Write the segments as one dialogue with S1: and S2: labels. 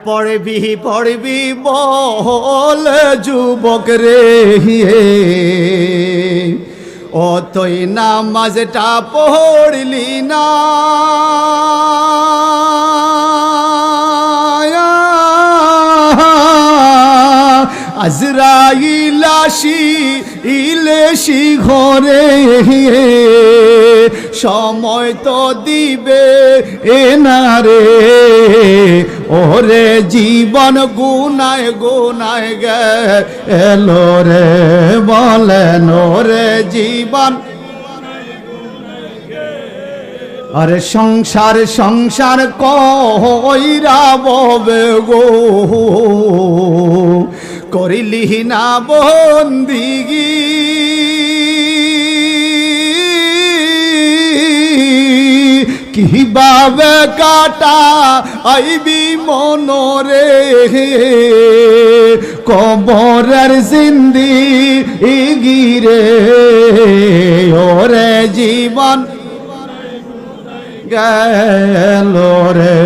S1: পড়বি পড়বি বল যুবক রে, ও তুই নামাজটা পড়লি না। আজরাইল আসিলে ঘরে, সময় তো দিবে না রে। ওরে জীবন গুনায় গুনায় গেল রে, বলেন ওরে জীবন। আরে সংসার সংসার কইরা ববে গো, করিলি না বন্দিগি। কিভাবে কাটা আইবি মনরে, কবরের জিন্দেগি রে। ওরে জীবন গেল রে,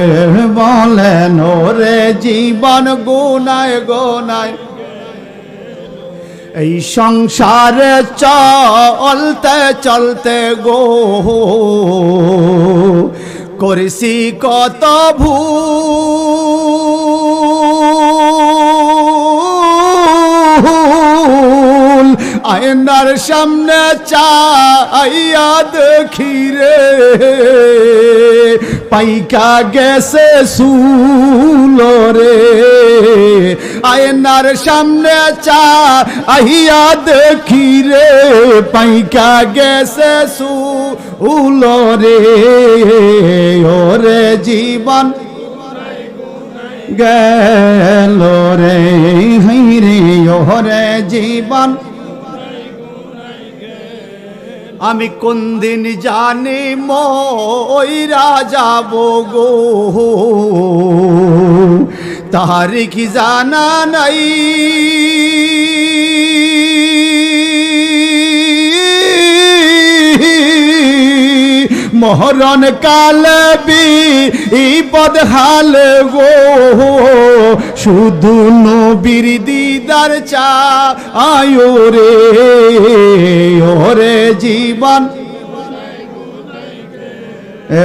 S1: বলেন ওরে জীবন গুনায় গুনায়। এই সংসারে চলতে চলতে গো, করেছি কত ভুল। আয়নার সামনে চাইয়া দেখি রে, পাইকা গেছে চুল রে। আয়নার সামনে চাইয়া দেখি রে, পাইকা গেছে চুল রে। ওরে জীবন গেল রে, হাইরে ওরে জীবন। আমি কোন দিন জানি মইরা যাব গো, তারিখ জানা নাই। মহরণ কালে বিপদ হালে গো, শুধু নবীর দিদার চায় রে। ওরে জীবন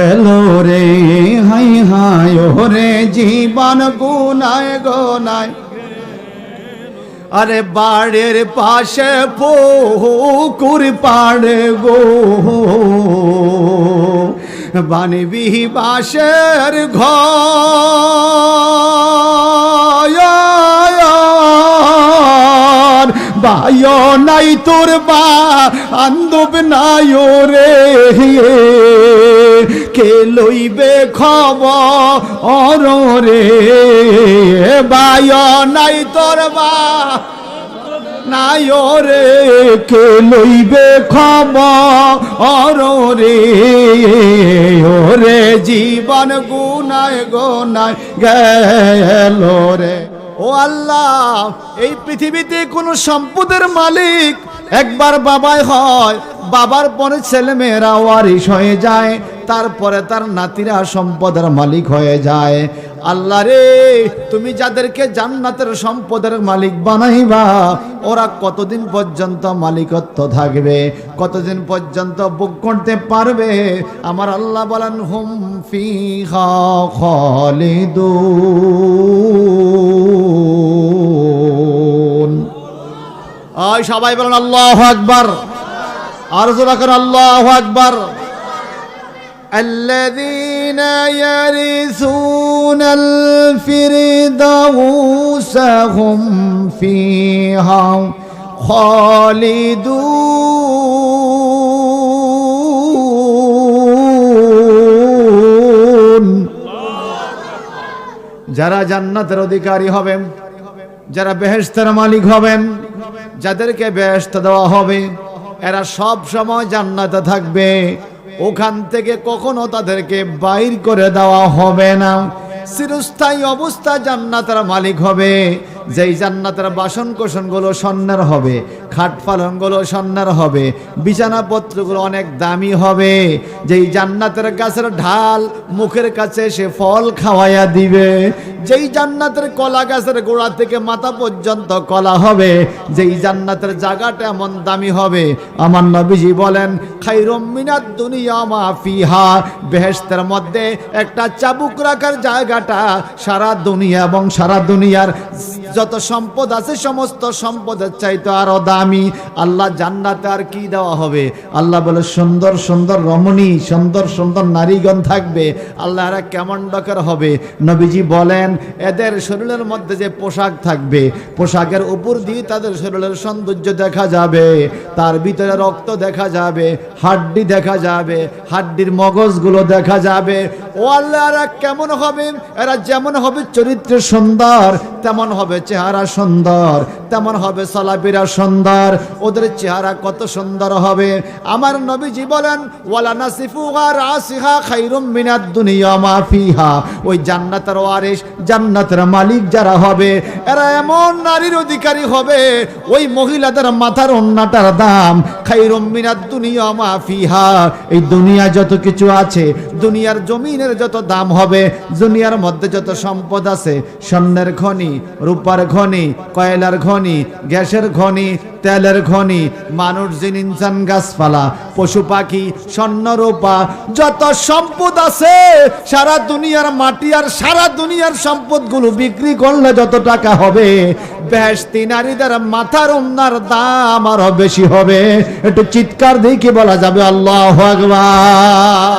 S1: এলো রে, হাই হাই ওরে জীবন গুনায় গুনায়। আরে বাড়ির পাশে পুকুর পাড়ে গো, বানবি বাঁশের ঘর। বায় নাই তোর বান্ধব নাই রে, কে লইবে খবর রে। বায় নাই তোর নাই রে, কে লইবে খবর রে। ওরে জীবন গুনায় গুনায় গেল রে। ও আল্লাহ, এই পৃথিবীতে কোনো সম্পদের মালিক একবার বাবাই হয়, বাবার পরে ছেলে মেয়েরা ওয়ারিশ হয়ে যায়, তারপরে তার নাতিরা সম্পদের মালিক হয়ে যায়। আল্লাহ রে, তুমি যাদেরকে জান্নাতের সম্পদের মালিক বানাইবা, ওরা কতদিন পর্যন্ত মালিকত্ব থাকবে, কতদিন পর্যন্ত ভোগ করতে পারবে? আমার আল্লাহ বলেন, হুম ফিহা খালিদুন। আয় সবাই বলেন আল্লাহু আকবার, আর জোরে করেন আল্লাহু আকবার। الذين يرثون الفردوس هم فيها خالدون। যারা জান্নাতের অধিকারী হবেন, যারা বেহেশতের মালিক হবেন, যাদেরকে বেহেশত দেওয়া হবে, এরা সব সময় জান্নাতে থাকবে, ওখান থেকে কখনো তাদেরকে বাইর করে দেওয়া হবে না। চিরস্থায়ী অবস্থা জান্নাতের মালিক হবে। যেই জান্নাতের বাসন কোসনগুলো স্বর্ণের হবে, খাট পালঙ্গগুলো স্বর্ণের হবে, বিছানাপত্রগুলো অনেক দামি হবে। যেই জান্নাতের গাছের ঢাল মুখের কাছে সে ফল খাওয়াইয়া দিবে, যেই জান্নাতের কলা গাছের গোড়া থেকে মাথা পর্যন্ত কলা হবে, যেই জান্নাতের জায়গাটা এমন দামি হবে, আমার নবীজি বলেন খায়রুম মিনাদ দুনিয়া মা ফিহা, বেহেশতের মধ্যে একটা চাবুক রাখার জায়গাটা সারা দুনিয়া এবং সারা দুনিয়ার যত সম্পদ আছে সমস্ত সম্পদের চাইতে আরো দামি। আল্লাহ জান্নাতে আর কি দেওয়া হবে? আল্লাহ বলে সুন্দর সুন্দর রমণী, সুন্দর সুন্দর নারীগণ থাকবে। আল্লাহ এরা কেমন ডকের হবে? নবীজি বলেন এদের শরীরের মধ্যে যে পোশাক থাকবে, পোশাকের উপর দিয়ে তাদের শরীরের সৌন্দর্য দেখা যাবে, তার ভিতরে রক্ত দেখা যাবে, হাড্ডি দেখা যাবে, হাড্ডির মগজগুলো দেখা যাবে। ও আল্লাহ এরা কেমন হবে? এরা যেমন হবে চরিত্র সুন্দর, তেমন হবে চেহারা সুন্দর, তেমন হবে চলাফেরা সুন্দর। ওদের চেহারা কত সুন্দর হবে! আমার নবীজি বলেন ওয়ালা নাসিফুহা রাসিহা খায়রুম মিনাদ দুনিয়া মা ফিহা। ওই জান্নাতের ওয়ারিস, জান্নাতের মালিক যারা হবে, এরা এমন নারীর অধিকারী হবে, ওই মহিলাদের মাথার ওন্নাটার দাম খায়রুম মিনাদ দুনিয়া মা ফিহা। এই দুনিয়া যত কিছু আছে, দুনিয়ার জমিনের যত দাম হবে, দুনিয়ার মধ্যে যত সম্পদ আছে, স্বর্ণের খনি, রূপার খনি, কয়লার খনি, গ্যাসের খনি, তেলের খনি, মানুষ জিন ইনসান গাছপালা পশু পাখি স্বর্ণ রূপা যত সম্পদ আছে, সারা দুনিয়ার মাটি আর সারা দুনিয়ার সম্পদগুলো বিক্রি করলে যত টাকা হবে, বেহেশতি নারীদের মাথার ওন্নার দাম আরো বেশি হবে। একটু চিৎকার দিয়ে কি বলা যাবে আল্লাহু আকবার?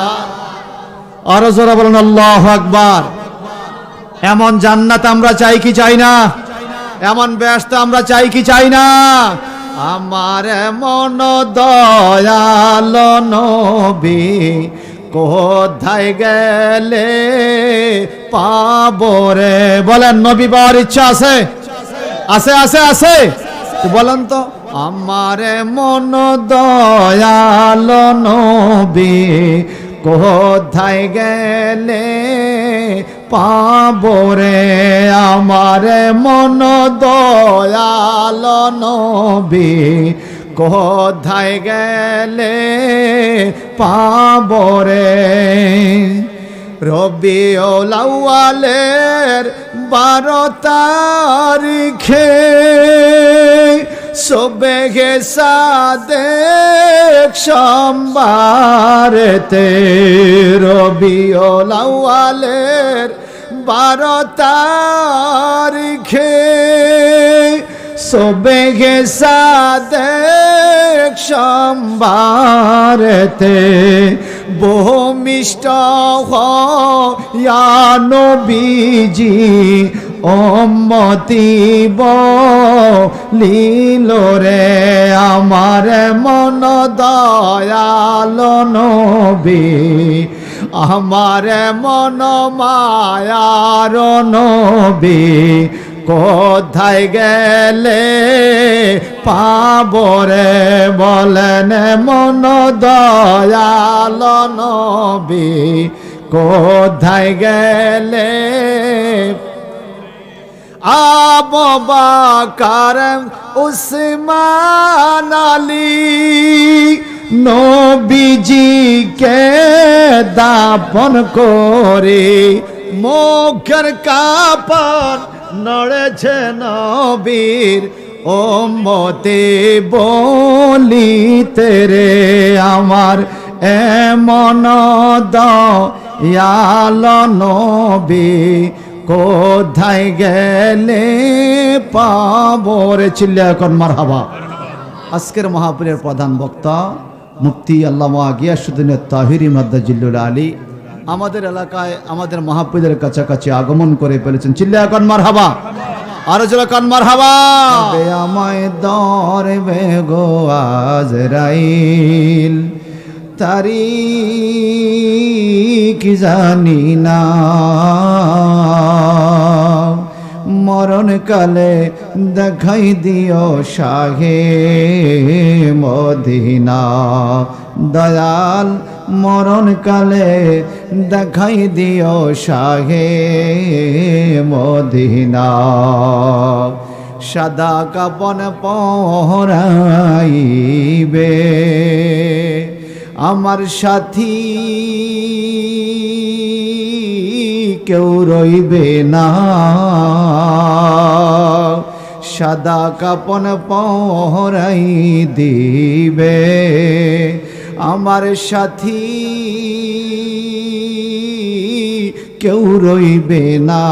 S1: আরো জোরে বলেন আল্লাহু আকবার। এমন জান্নাত আমরা চাই কি চাই না? এমন বেহেশত আমরা চাই কি চাই না? আমার এমন দয়াল নবী কোথায় গেলে পাবো রে? বলেন নবী পাওয়ার ইচ্ছা আছে? আছে আছে আছে তো বলেন তো। আমার এমন দয়াল নবী কোথায় গেলে পাবো রে? আমার মন দয়াল নবী কোথায় গেলে পাবো রে? রবিউল আউয়ালের 12 তারিখে সুবহে সাদেক সোমবারেতে, রবিউল আউয়ালের 12 তারিখে সুবহে সাদেক সোমবারেতে ভূমিষ্ঠ হইয়া নবীজি উম্মতি বলিল রে। আমার মন দয়াল নবী, আমার মন মায়ার নবী কোথায় গেলে পাবো রে? বলেন মন দয়াল নবী কোথায় গেলে? আবু বকর উসমান আলী নবীজিকে দাফন করে, মুখের কাপড় নড়েছে নবীর উম্মতে বলিতে রে। আমার এমন দয়াল নবী কোথায় গেলে পাবো রে? চিল্লা এখন মারহাবা। আজকের মাহফিলের প্রধান বক্তা মুফতি আল্লামা গিয়াসউদ্দিন তাহিরি মাদ্দাজিল্লুল আলী আমাদের এলাকায় আমাদের মাহফিলের কাছাকাছি আগমন করে ফেলেছেন। চিল্লা এখন মারহাবা। আরো জোরে কান মারহাবা। আমায় ধরবে গো আজরাইল, তারিখ জানি না, মরণ কালে দেখাই দিও শাহে মদিনা। দয়াল মরণ কালে দেখাই দিও শাহে মদিনা। সাদা কাপন পরাইবে আমার সাথী কেউ রইবে না সাদা কাপন পরাই দিবে আমার সাথী কেউ রইবে না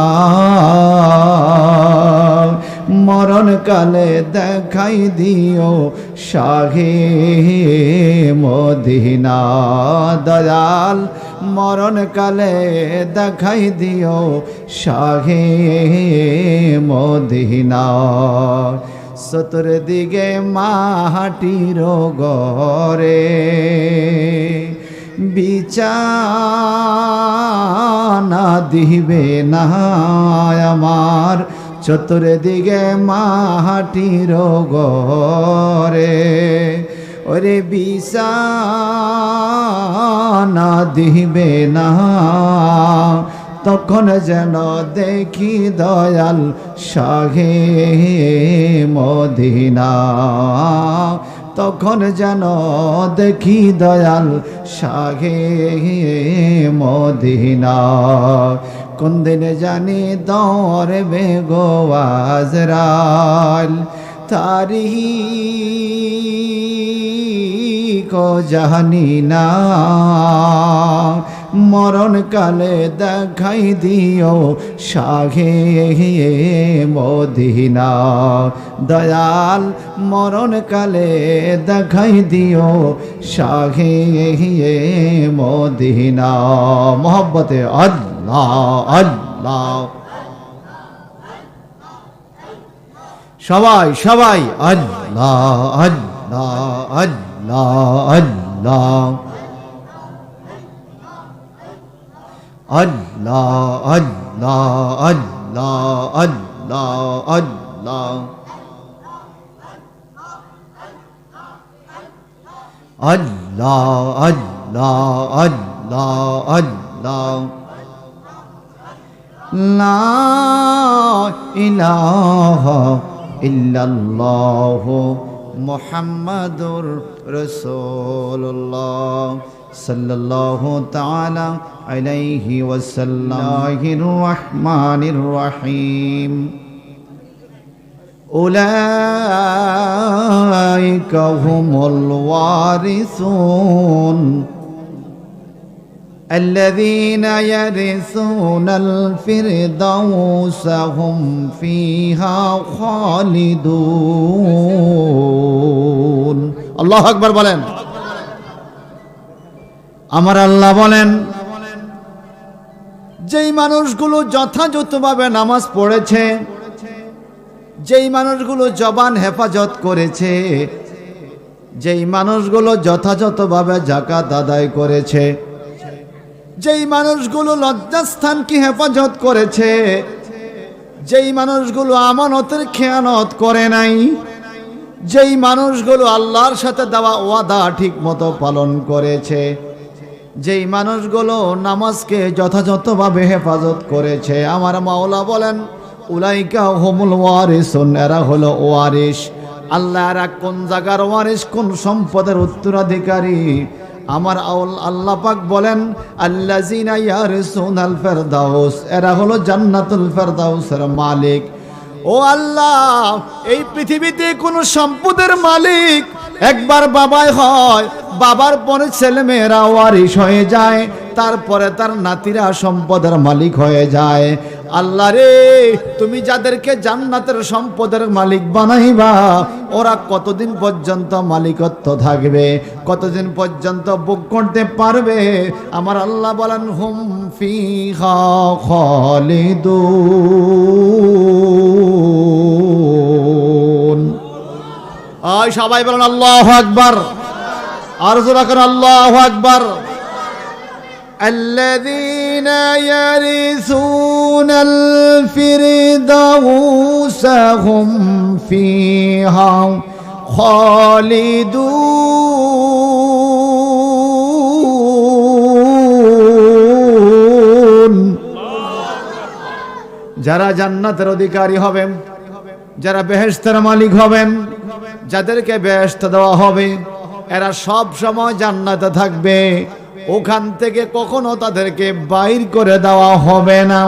S1: মরণ কালে দেখাই দিও শাহে মদিনা দয়াল মরণ কালে দেখাই দিও শাহে মদিনা চতুর্দিকে মাটির ঘরে বিছানা দিবে না আমার চতুর্দিকে মাটির ঘরে ওরে বিছানা দিবে না তখন যেন দেখি দয়াল শাহে মদিনা তখন যেন দেখি দয়াল শাহে মদিনা কোন দিন জানি দরবে গো আজরাইল তারিখ জানি না মরণ কালে দেখাই দিও শাহে মদিনা দয়াল মরণ কালে দেখাই দিও শাহে মদিনা মোহব্বতে আল্লাহ আল্লাহ সবাই সবাই আল্লাহ আল্লাহ আল্লাহ আল্লাহ Allah, Allah, Allah, Allah, Allah. Allah, Allah, Allah, Allah. La ilaha illallah Muhammadur Rasulullah sallallahu ta'ala alayhi wa sallamir rahmanir rahim ulaika humul warithun alladhina yarithuna al-firdausa hum fiha khalidun Allahu akbar bolen আমার আল্লাহ বলেন যেই মানুষগুলো যথাযথভাবে নামাজ পড়েছে যেই মানুষগুলো জবান হেফাজত করেছে যেই মানুষগুলো যথাযথভাবে যাকাত আদায় করেছে যেই মানুষগুলো লজ্জাস্থানকে হেফাজত করেছে যেই মানুষগুলো আমানতের খেয়ানত করে নাই যেই মানুষগুলো আল্লাহর সাথে দেওয়া ওয়াদা ঠিকমতো পালন করেছে যেই মানুষগুলো নামাজকে যথাযথভাবে হেফাজত করেছে আমার মাওলা বলেন উলাইকা হুমুল ওয়ারিসুন এরা হলো ওয়ারিস আল্লাহ এরা কোন জায়গার ওয়ারিস কোন সম্পদের উত্তরাধিকারী আমার আল্লাহ পাক বলেন আল্লাযিনা ইয়ারিসুনাল ফিরদাউস এরা হলো জান্নাতুল ফিরদাউসের মালিক ও আল্লাহ এই পৃথিবীতে কোন সম্পদের মালিক একবার বাবাই হয় বাবার পরে ছেলে মেয়েরা ওয়ারিশ হয়ে যায় তারপরে তার নাতিরা সম্পদের মালিক হয়ে যায় আল্লাহ রে তুমি যাদেরকে জান্নাতের সম্পদের মালিক বানাইবা ওরা কতদিন পর্যন্ত মালিকত্ব থাকবে কতদিন পর্যন্ত ভোগ করতে পারবে আমার আল্লাহ বলেন হুম ফিহা খালিদুন আয় সবাই বলেন আল্লাহু আকবার আর জোরে করে আল্লাহু আকবার الذين يرثون الفردوس هم فيها خالدون যারা জান্নাতের অধিকারী হবে যারা বেহেশতের মালিক হবেন, যাদেরকে বেহেশত দেওয়া হবে, এরা সব সময় জান্নাতে থাকবে, ওখান থেকে কখনো তাদেরকে বাইর করে দেওয়া হবে না।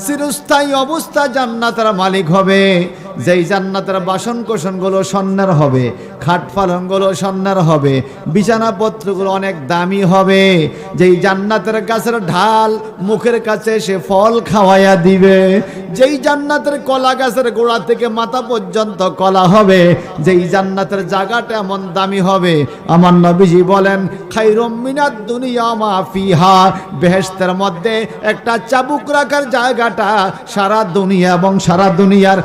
S1: চিরস্থায়ী অবস্থা জান্নাতের মালিক হবে। যেই জান্নাতের বাসন কোসনগুলো স্বর্ণের হবে, খাট পালনগুলো স্বর্ণের হবে, বিছানাপত্রগুলো অনেক দামি হবে। যেই জান্নাতের গাছের ঢাল মুখের কাছে সে ফল খাওয়াইয়া দিবে। যেই জান্নাতের কলা গাছের গোড়া থেকে মাথা পর্যন্ত কলা হবে। যেই জান্নাতের জায়গাটা এমন দামি হবে, আমার নবীজি বলেন খায়রুম মিনাদ দুনিয়া মা ফিহা, বেহেশতের মধ্যে একটা চাবুক রাখার জায়গাটা সারা দুনিয়া এবং সারা দুনিয়ার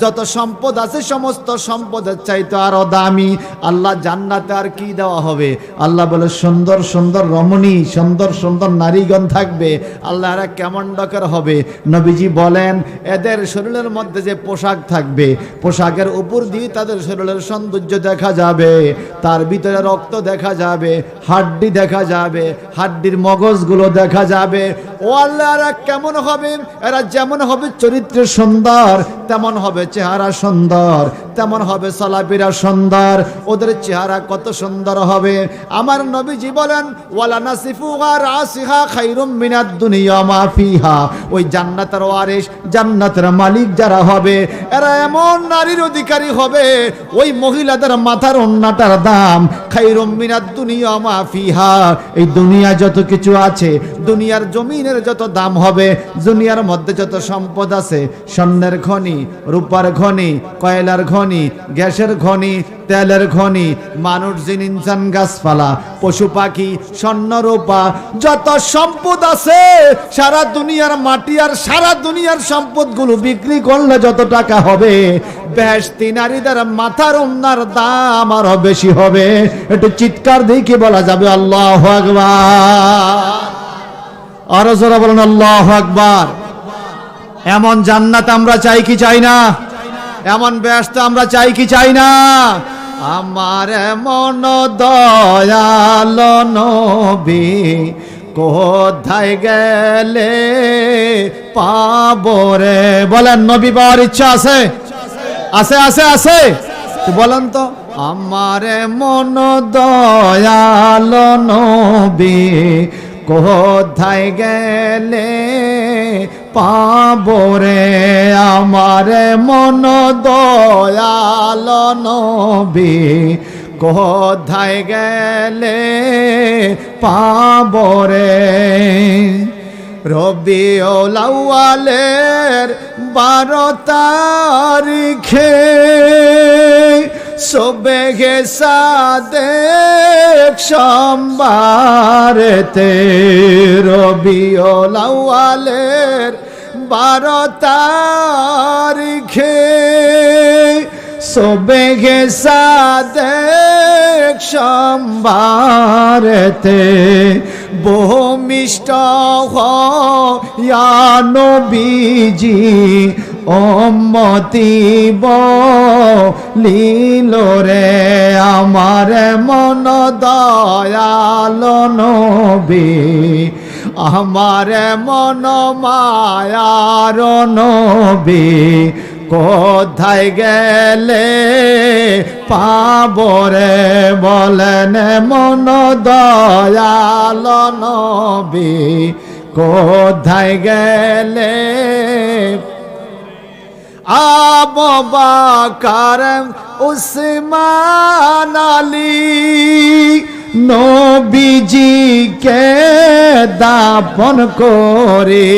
S1: যত সম্পদ আছে সমস্ত সম্পদের চাইতে আরো দামি। আল্লাহ জান্নাতে আর কি দেওয়া হবে? আল্লাহ বলে সুন্দর সুন্দর রমণী, সুন্দর সুন্দর নারীগণ থাকবে। আল্লাহ এরা কেমন ডকার হবে? নবীজি বলেন এদের শরীরের মধ্যে যে পোশাক থাকবে, পোশাকের উপর দিয়ে তাদের শরীরের সৌন্দর্য দেখা যাবে, তার ভিতরে রক্ত দেখা যাবে, হাড্ডি দেখা যাবে, হাড্ডির মগজগুলো দেখা যাবে। ও আল্লাহ এরা কেমন হবে? এরা যেমন হবে চরিত্র সুন্দর, তেমন হবে চেহারা সুন্দর, তেমন হবে চলাফেরা সুন্দর। ওদের চেহারা কত সুন্দর হবে! আমার নবীজি বলেন ওয়ালা নাসিফুহা রাসিহা খায়রুম মিনাদ দুনিয়া মা ফিহা। ওই জান্নাতের ওয়ারিস, জান্নাতের মালিক যারা হবে, এরা এমন নারীর অধিকারী হবে, ওই মহিলাদের মাথার ওন্নাটার দাম খায়রুম মিনাদ দুনিয়া মা ফিহা। এই দুনিয়া যত কিছু আছে, দুনিয়ার জমিনের যত দাম হবে, দুনিয়ার মধ্যে যত সম্পদ আছে, স্বর্ণের খনি, রূপার খনি, কয়লার খনি, গ্যাসের খনি, তেলের খনি, মানুষ জিন ইনসান গাছপালা, পশু পাখি, স্বর্ণ রূপা, যত সম্পদ আছে সারা দুনিয়ার মাটি আর সারা দুনিয়ার সম্পদগুলো বিক্রি করলে যত টাকা হবে, বেহেশতি নারীদের মাথার ওন্নার দাম আরো বেশি হবে। একটু চিৎকার দিয়ে কি বলা যাবে আল্লাহু আকবার? আরো জোরে বলেন আল্লাহু আকবার। এমন জান্নাত আমরা চাই কি চাই না? এমন বেহেশত আমরা চাই কি চাই না? আমার এমন দয়াল নবী কোথায় গেলে পাবো রে? বলেন নবী পাওয়ার ইচ্ছা আছে? আছে আছে আছে, বলেন তো। আমার এমন দয়াল নবী কোথায় গেলে পাবো রে? আমার মন দয়াল নবী কোথায় গেলে পাবো রে? রবিউল আউয়ালের 12 তারিখে সুবহে সাদেক সোমবারেতে, রবিউল আউয়ালের 12 তারিখে সুবহে সাদেক সোমবারেতে ভূমিষ্ঠ হইয়া নবীজি উম্মতি বলিল রে। আমার মন দয়াল নবী, আমার মন মায়ার নবী কোথায় গেলে পাবো রে? বলেন মন দয়াল নবী কোথায় গেলে? আবু বকর উসমান আলী নবীজিকে দাফন করে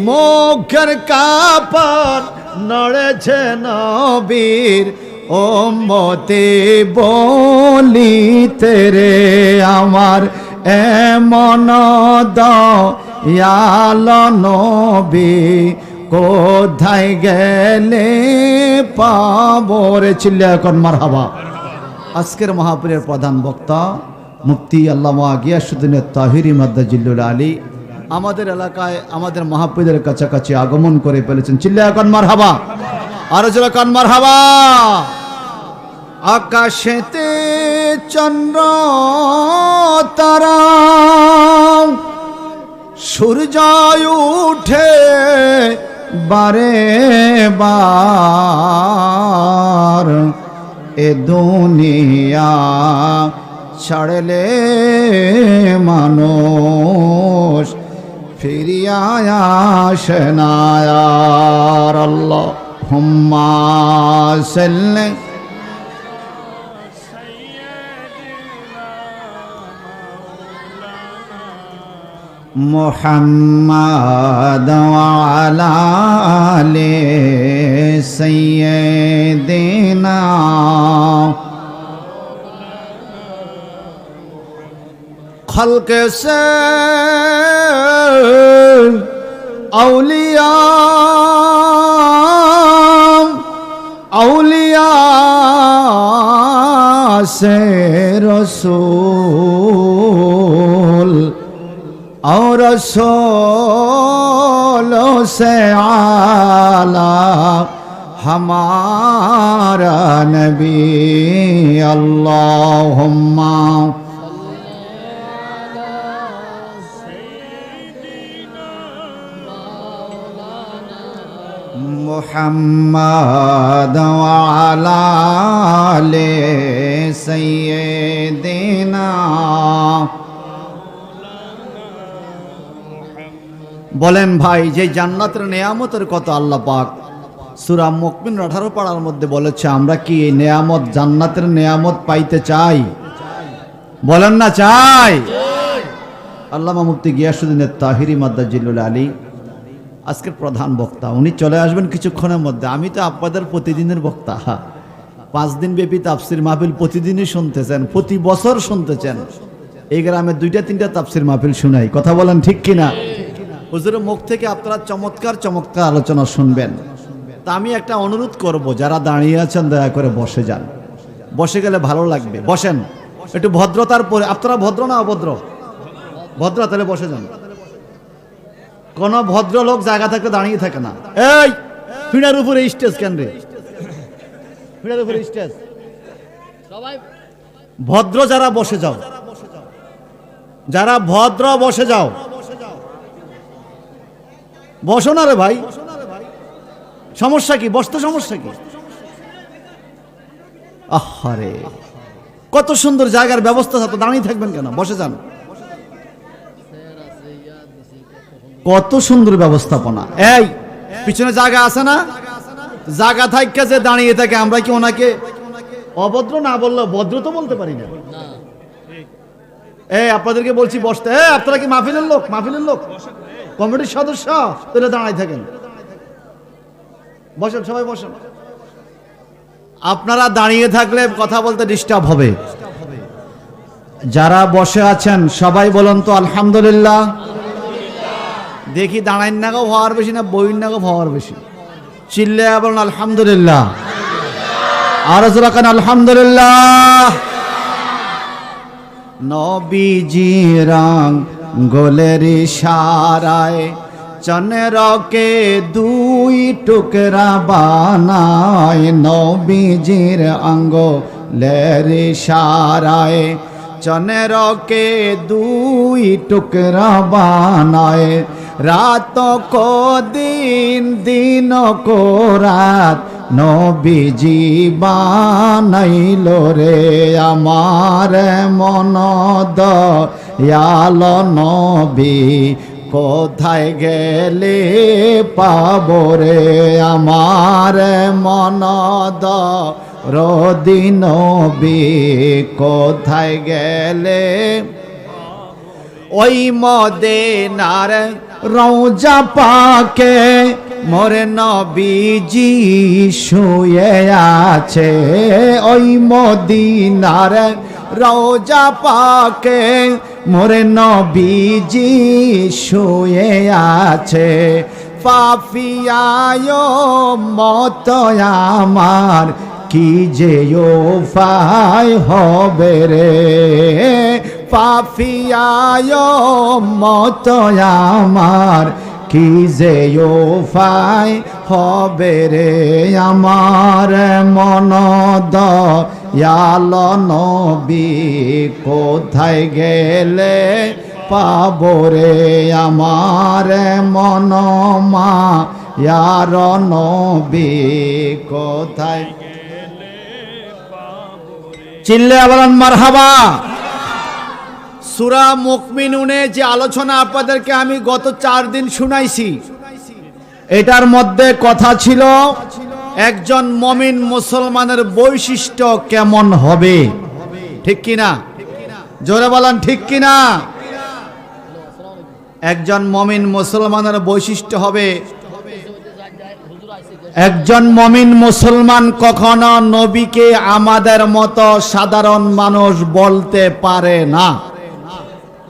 S1: মুখের কাপড় নড়েছে নবীর উম্মতে বলিতে রে। আমার এমন দয়াল নবী কোথায় গেলে পাবো রে? চিল্লা এখন মারহাবা। আজকের মাহফিলের প্রধান বক্তা মুফতি আল্লামা গিয়াসউদ্দিন তাহিরি মাদ্দাজিল্লুল আলী আমাদের এলাকায় আমাদের মাহফিলের কাছাকাছি আগমন করে ফেলেছেন। চিল্লা এখন মারহাবা। আরো জোরে কান মারহাবা। আকাশেতে চন্দ্র তারা সূর্য উঠে বারে বার দুনিয়া ছাড়লে মানুষ ফিরিয়া আসে না আর আল্লাহুম্মা সাল্লি মুহাম্মাদ ওয়া আলা আলি সাইয়্যিদিনা खल्क से औलिया औलिया से रसूल और रसूलों से आला हमारा नबी अल्लाहुम्मा मुहम्मद व अला आले सय्यिदिना বলেন ভাই যে জান্নাতের নেয়ামতের কথা আল্লাহ পাক সূরা মুমিন 18 পারার মধ্যে বলেছে আমরা কি এই নেয়ামত জান্নাতের নেয়ামত পাইতে চাই বলেন না চাই আল্লামা মুফতি গিয়াসউদ্দিন তাহিরি মাদ্দাজিলুল আলী আজকের প্রধান বক্তা উনি চলে আসবেন কিছুক্ষণের মধ্যে আমি তো আপনাদের প্রতিদিনের বক্তা 5 দিন ব্যাপী তাফসীর মাহফিল প্রতিদিনই শুনতেছেন প্রতি বছর শুনতেছেন এই গ্রামে 2টা 3টা তাফসীর মাহফিল শুনাই কথা বলেন ঠিক কিনা হুজুরের মুখ থেকে আপনারা চমৎকার চমৎকার আলোচনা শুনবেন তা আমি একটা অনুরোধ করব যারা দাঁড়িয়ে আছেন দয়া করে বসে যান বসে গেলে ভালো লাগবে বসেন একটু ভদ্রতার পরে আপনারা ভদ্র না অভদ্র ভদ্র তাহলে বসে যান কোন ভদ্রলোক জায়গা থেকে দাঁড়িয়ে থাকে না এই ফিনার উপরে স্টেজ কেন রে ফিনার উপরে স্টেজ সবাই ভদ্র যারা বসে যাও যারা ভদ্র বসে যাও বসো না রে ভাই সমস্যা কি বসতে সমস্যা কি আহারে কত সুন্দর জায়গার ব্যবস্থা থাকতো দাঁড়িয়ে থাকবেন কেন বসে যান কত সুন্দর ব্যবস্থাপনা এই পিছনে জায়গা আছে না জায়গা থাইকা যে দাঁড়িয়ে থাকে আমরা কি ওনাকে অভদ্র না বললে ভদ্র তো বলতে পারি না এই আপনাদেরকে বলছি বসতে আপনারা কি মাহফিলের লোক কমিটির সদস্য তাহলে দাঁড়ায় থাকেন বসেন সবাই বসেন আপনারা দাঁড়িয়ে থাকলে কথা বলতে ডিস্টার্ব হবে যারা বসে আছেন সবাই বলুন তো আলহামদুলিল্লাহ দেখি দাঁড়াইন না গো হওয়ার বেশি না বইন না গো হওয়ার বেশি চিল্লে বলুন আলহামদুলিল্লাহ আর জোরে কান আলহামদুলিল্লাহ নবীজি রং গোলের ইশারায় চন্দ্রকে 2 টুকরা বানায় নবীজির আঙ্গুলের ইশারায় চন্দ্রকে 2 টুকরা বানায় রাত কো দিন দিন কো রাত নবীজি বানাইল রে আমার মন দয়াল নবী কোথায় গেলে পাবো রে আমার মন দরদি নবী কোথায় গেলে ওই মদিনার রওজা পাকে মোর নবীজি শুয়ে আছে ওই মদিনার রওজা পাকে মোর নবীজি শুয়ে আছে পাপিয়ায় মত আমার কি যে উপায় হবে রে পাপিয়ায় মত আমার কি যে উপায় হবে রে আমার মন দয়াল নবী কোথায় গেলে পাবো রে আমার মন মায়ার নবী কোথায় চিল্লে বলেন মারহাবা। সূরা মুমিনুনে যে আলোচনা আপনাদেরকে আমি গত 4 দিন শুনাইছি, এটার মধ্যে কথা ছিল একজন মুমিন মুসলমানের বৈশিষ্ট্য কেমন হবে, ঠিক কিনা? জোরে বলেন ঠিক কিনা? একজন মুমিন মুসলমানের বৈশিষ্ট্য হবে, একজন মুমিন মুসলমান কখনো নবীকে আমাদের মতো সাধারণ মানুষ বলতে পারে না।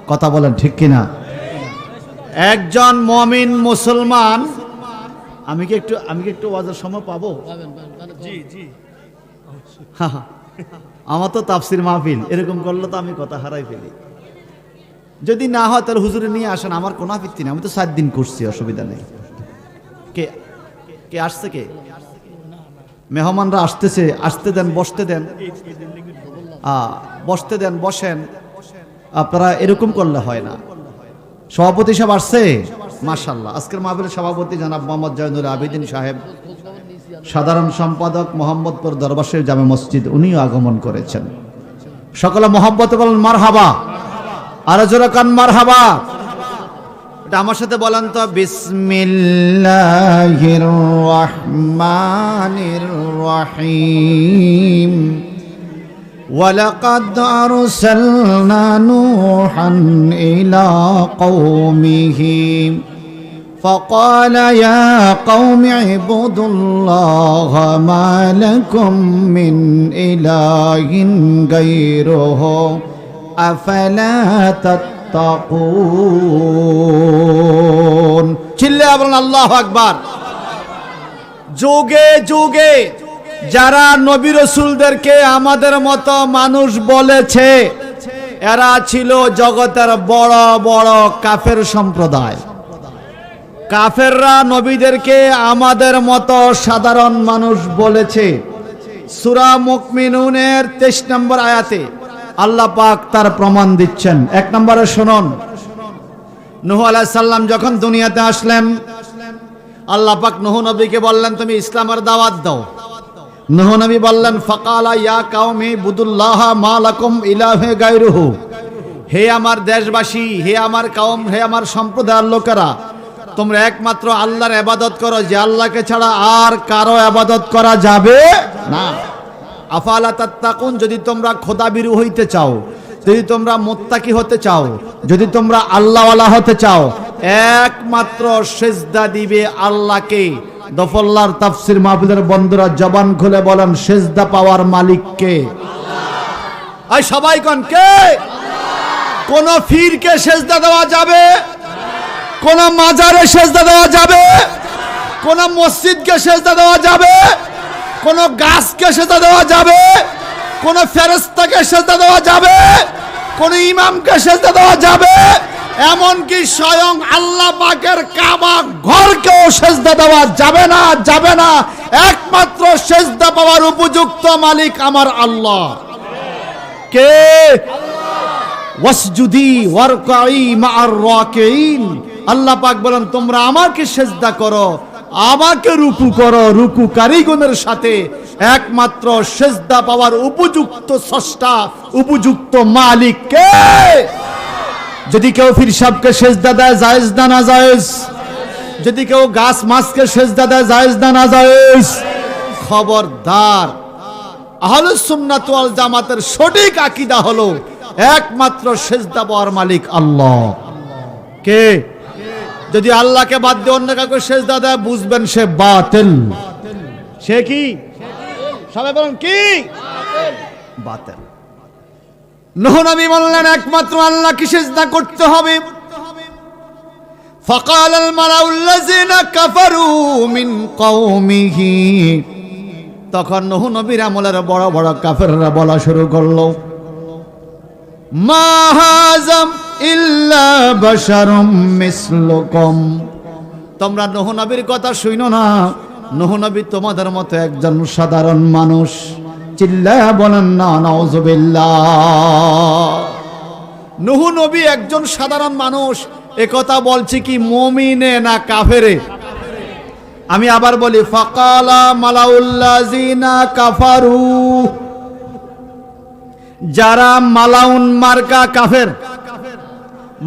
S1: কথা বলেন ঠিক কিনা? একজন মুমিন মুসলমান, আমি কি একটু ওয়াজের সময় পাবো? জি জি, আমার তো তাফসির মাহফিল, এরকম করলে তো আমি কথা হারাই ফেলি। যদি না হয় তাহলে হুজুরে নিয়ে আসেন, আমার কোনো আপত্তি নেই, আমি তো 7 দিন করছি, অসুবিধা নেই। কে কে আসছে? কে মেহমানরা আসতেছে, আসতে দেন, বসতে দেন, বসতে দেন, বসেন। আপনারা এরকম করলে হয় না। সভাপতি সাহেব আসছে, মাশাআল্লাহ। আজকের মাহফিলের সভাপতি জনাব মোহাম্মদ জয়নুল আবেদিন সাহেব, সাধারণ সম্পাদক মোহাম্মদপুর দরবার শরীফ জামে মসজিদ, উনিও আগমন করেছেন। সকলে মোহাম্মতে বলেন মারহাবা, আর জোরে কান মারহাবা। এটা আমার সাথে বলেন তো, বিসমিল্লাহির রহমানির রহিম। ওয়ালাকাদ আরসালনা নূহান ইলা কওমিহি فقال يا قوم اعبدوا الله ما لكم من إله غيره أفلا تتقون। চিল্লায়া বলেন আল্লাহু আকবার। যুগে যুগে যারা নবী রাসূলদেরকে আমাদের মতো মানুষ বলেছে, এরা ছিল জগতের বড় বড় কাফের সম্প্রদায়। কাফেররা নবীদেরকে আমাদের মতো সাধারণ মানুষ বলেছে। সূরা মুমিনুনের 23 নম্বর আয়াতে আল্লাহ পাক তার প্রমাণ দিচ্ছেন। 1 নম্বরে শুনুন, নূহ আলাইহিস সালাম যখন দুনিয়াতে আসলেন, আল্লাহ পাক নূহ নবীকে বললেন তুমি ইসলামের দাওয়াত দাও। নূহ নবী বললেন ফাকালা ইয়া কাওমি বুদুল্লাহ মা লাকুম ইলাহে গায়রুহু, হে আমার দেশবাসী, হে আমার কওম, হে আমার সম্প্রদায়ের লোকেরা, তোমরা একমাত্র আল্লাহর ইবাদত করো, যে আল্লাহকে ছাড়া আর কারো ইবাদত করা যাবে না। আফালা তাত্তাকুন, যদি তোমরা খোদাবিরু হইতে চাও, যদি তোমরা মুত্তাকি হতে চাও, যদি তোমরা আল্লাহওয়ালা হতে চাও, একমাত্র সিজদা দিবে আল্লাহকে। দফল্লার তাফসির মাহফিলের বন্ধুরা জবান খুলে বলেন, সিজদা পাওয়ার মালিক কে? আল্লাহ। এই সবাই কোন কে? কোন ফিরকে সিজদা দেওয়া যাবে? কোন মাজারে সেজদা দেওয়া যাবে? কোন মসজিদকে সেজদা দেওয়া যাবে? কোন গাছকে সেজদা দেওয়া যাবে? কোন ফেরেশতাকে সেজদা দেওয়া যাবে? কোন ইমামকে সেজদা দেওয়া যাবে? এমনকি স্বয়ং আল্লাহ পাকের কাবা ঘরকেও সেজদা দেওয়া যাবে না, যাবে না। একমাত্র সেজদা পাওয়ার উপযুক্ত মালিক আমার আল্লাহ। কে? ওয়াসজুদি ওয়ারকাই মা'আর রাকিঈন। আল্লাহ পাক বলেন তোমরা আমাকে সেজদা করো, আমাকে রুকু করো রুকুকারীগণের সাথে। একমাত্র সেজদা পাওয়ার উপযুক্ত স্রষ্টা, উপযুক্ত মালিক কে? যদি কেউ পীর সাহেবকে সেজদা দেয়, জায়েজ না না জায়েজ? যদি কেউ গাছ মাছকে সেজদা দেয়, জায়েজ না না জায়েজ? খবরদার, আহলুস সুন্নাত ওয়াল জামাতের সঠিক আকীদা হলো একমাত্র সেজদা পাওয়ার মালিক আল্লাহ। কে? যদি আল্লাহকে বাদ দিয়ে অন্য কাউকে সেজদা দেয়, বুঝবেন সে বাতিল। সে কি? সবাই বলেন কি? বাতিল। নূহ নবী বললেন একমাত্র আল্লাহকে সেজদা করতে হবে। ফাকাল আল মালাউল্লাযিনা কাফারু মিন কওমিহি, তখন নূহ নবীর আমলের বড় বড় কাফেররা বলা শুরু করলো, মা হাযা ইল্লা বাশারুম মিসলুকুম, তোমরা নূহ নবীর কথা শুনো না, নূহ নবী তোমাদের মতো একজন সাধারণ মানুষ। চিল্লায়া বলেন না নাউযুবিল্লাহ। নূহ নবী একজন সাধারণ মানুষ, এ কথা বলছি কি মুমিনে না কাফেরে? আমি আবার বলি, ফাকালা মালাউল্লাযিনা কাফারু, যারা মালাউন মার্কা কাফের,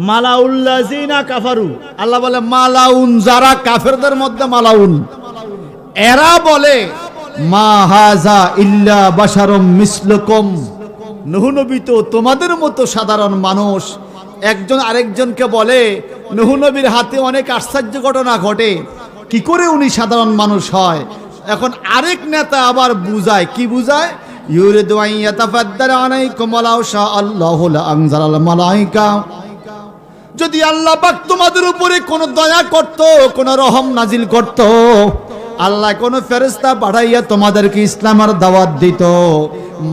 S1: মালাউল্লাযিনা কাফারু, আল্লাহ বলে মালাউন, যারা কাফেরদের মধ্যে মালাউন, এরা বলে মা হাযা ইল্লা বাশারুম মিসলুকুম, নূহ নবী তো তোমাদের মতো সাধারণ মানুষ। একজন আরেকজনকে বলে নূহ নবীর হাতে অনেক আশ্চর্য ঘটনা ঘটে, কি করে উনি সাধারণ মানুষ হয়। এখন আরেক নেতা আবার বুঝায়, কি বুঝায়, ইউরিদু আন ইয়াতাফাদ্দারা আলাইকুম ওয়ালাউ শা আল্লাহু লা আনজালাল মালাইকা, যদি আল্লাহ পাক তোমাদের উপরে কোনো দয়া করত, কোনো রহম নাজিল করত, আল্লাহ কোন ফেরেশতা পাঠাইয়া তোমাদেরকে ইসলামের দাওয়াত দিত।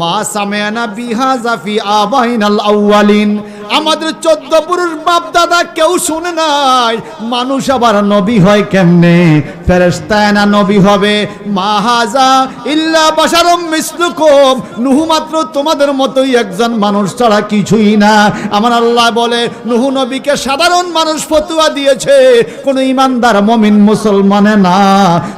S1: মা সামিআনা বিহাযা ফি আবাইনাল আউয়ালিন, আমাদের 14 পুরুষ বাপ দাদা কেউ শুনে নাই মানুষ আবার নবী হয় কেমনে, ফেরেশতা না নবী হবে। মা হাযা ইল্লা বাশারুম মিসলুকুম, নূহ মাত্র তোমাদের মতোই একজন মানুষ ছাড়া কিছুই না। আমার আল্লাহ বলে নূহ নবীকে সাধারণ মানুষ ফতোয়া দিয়েছে, কোন ঈমানদার মুমিন মুসলমানে না।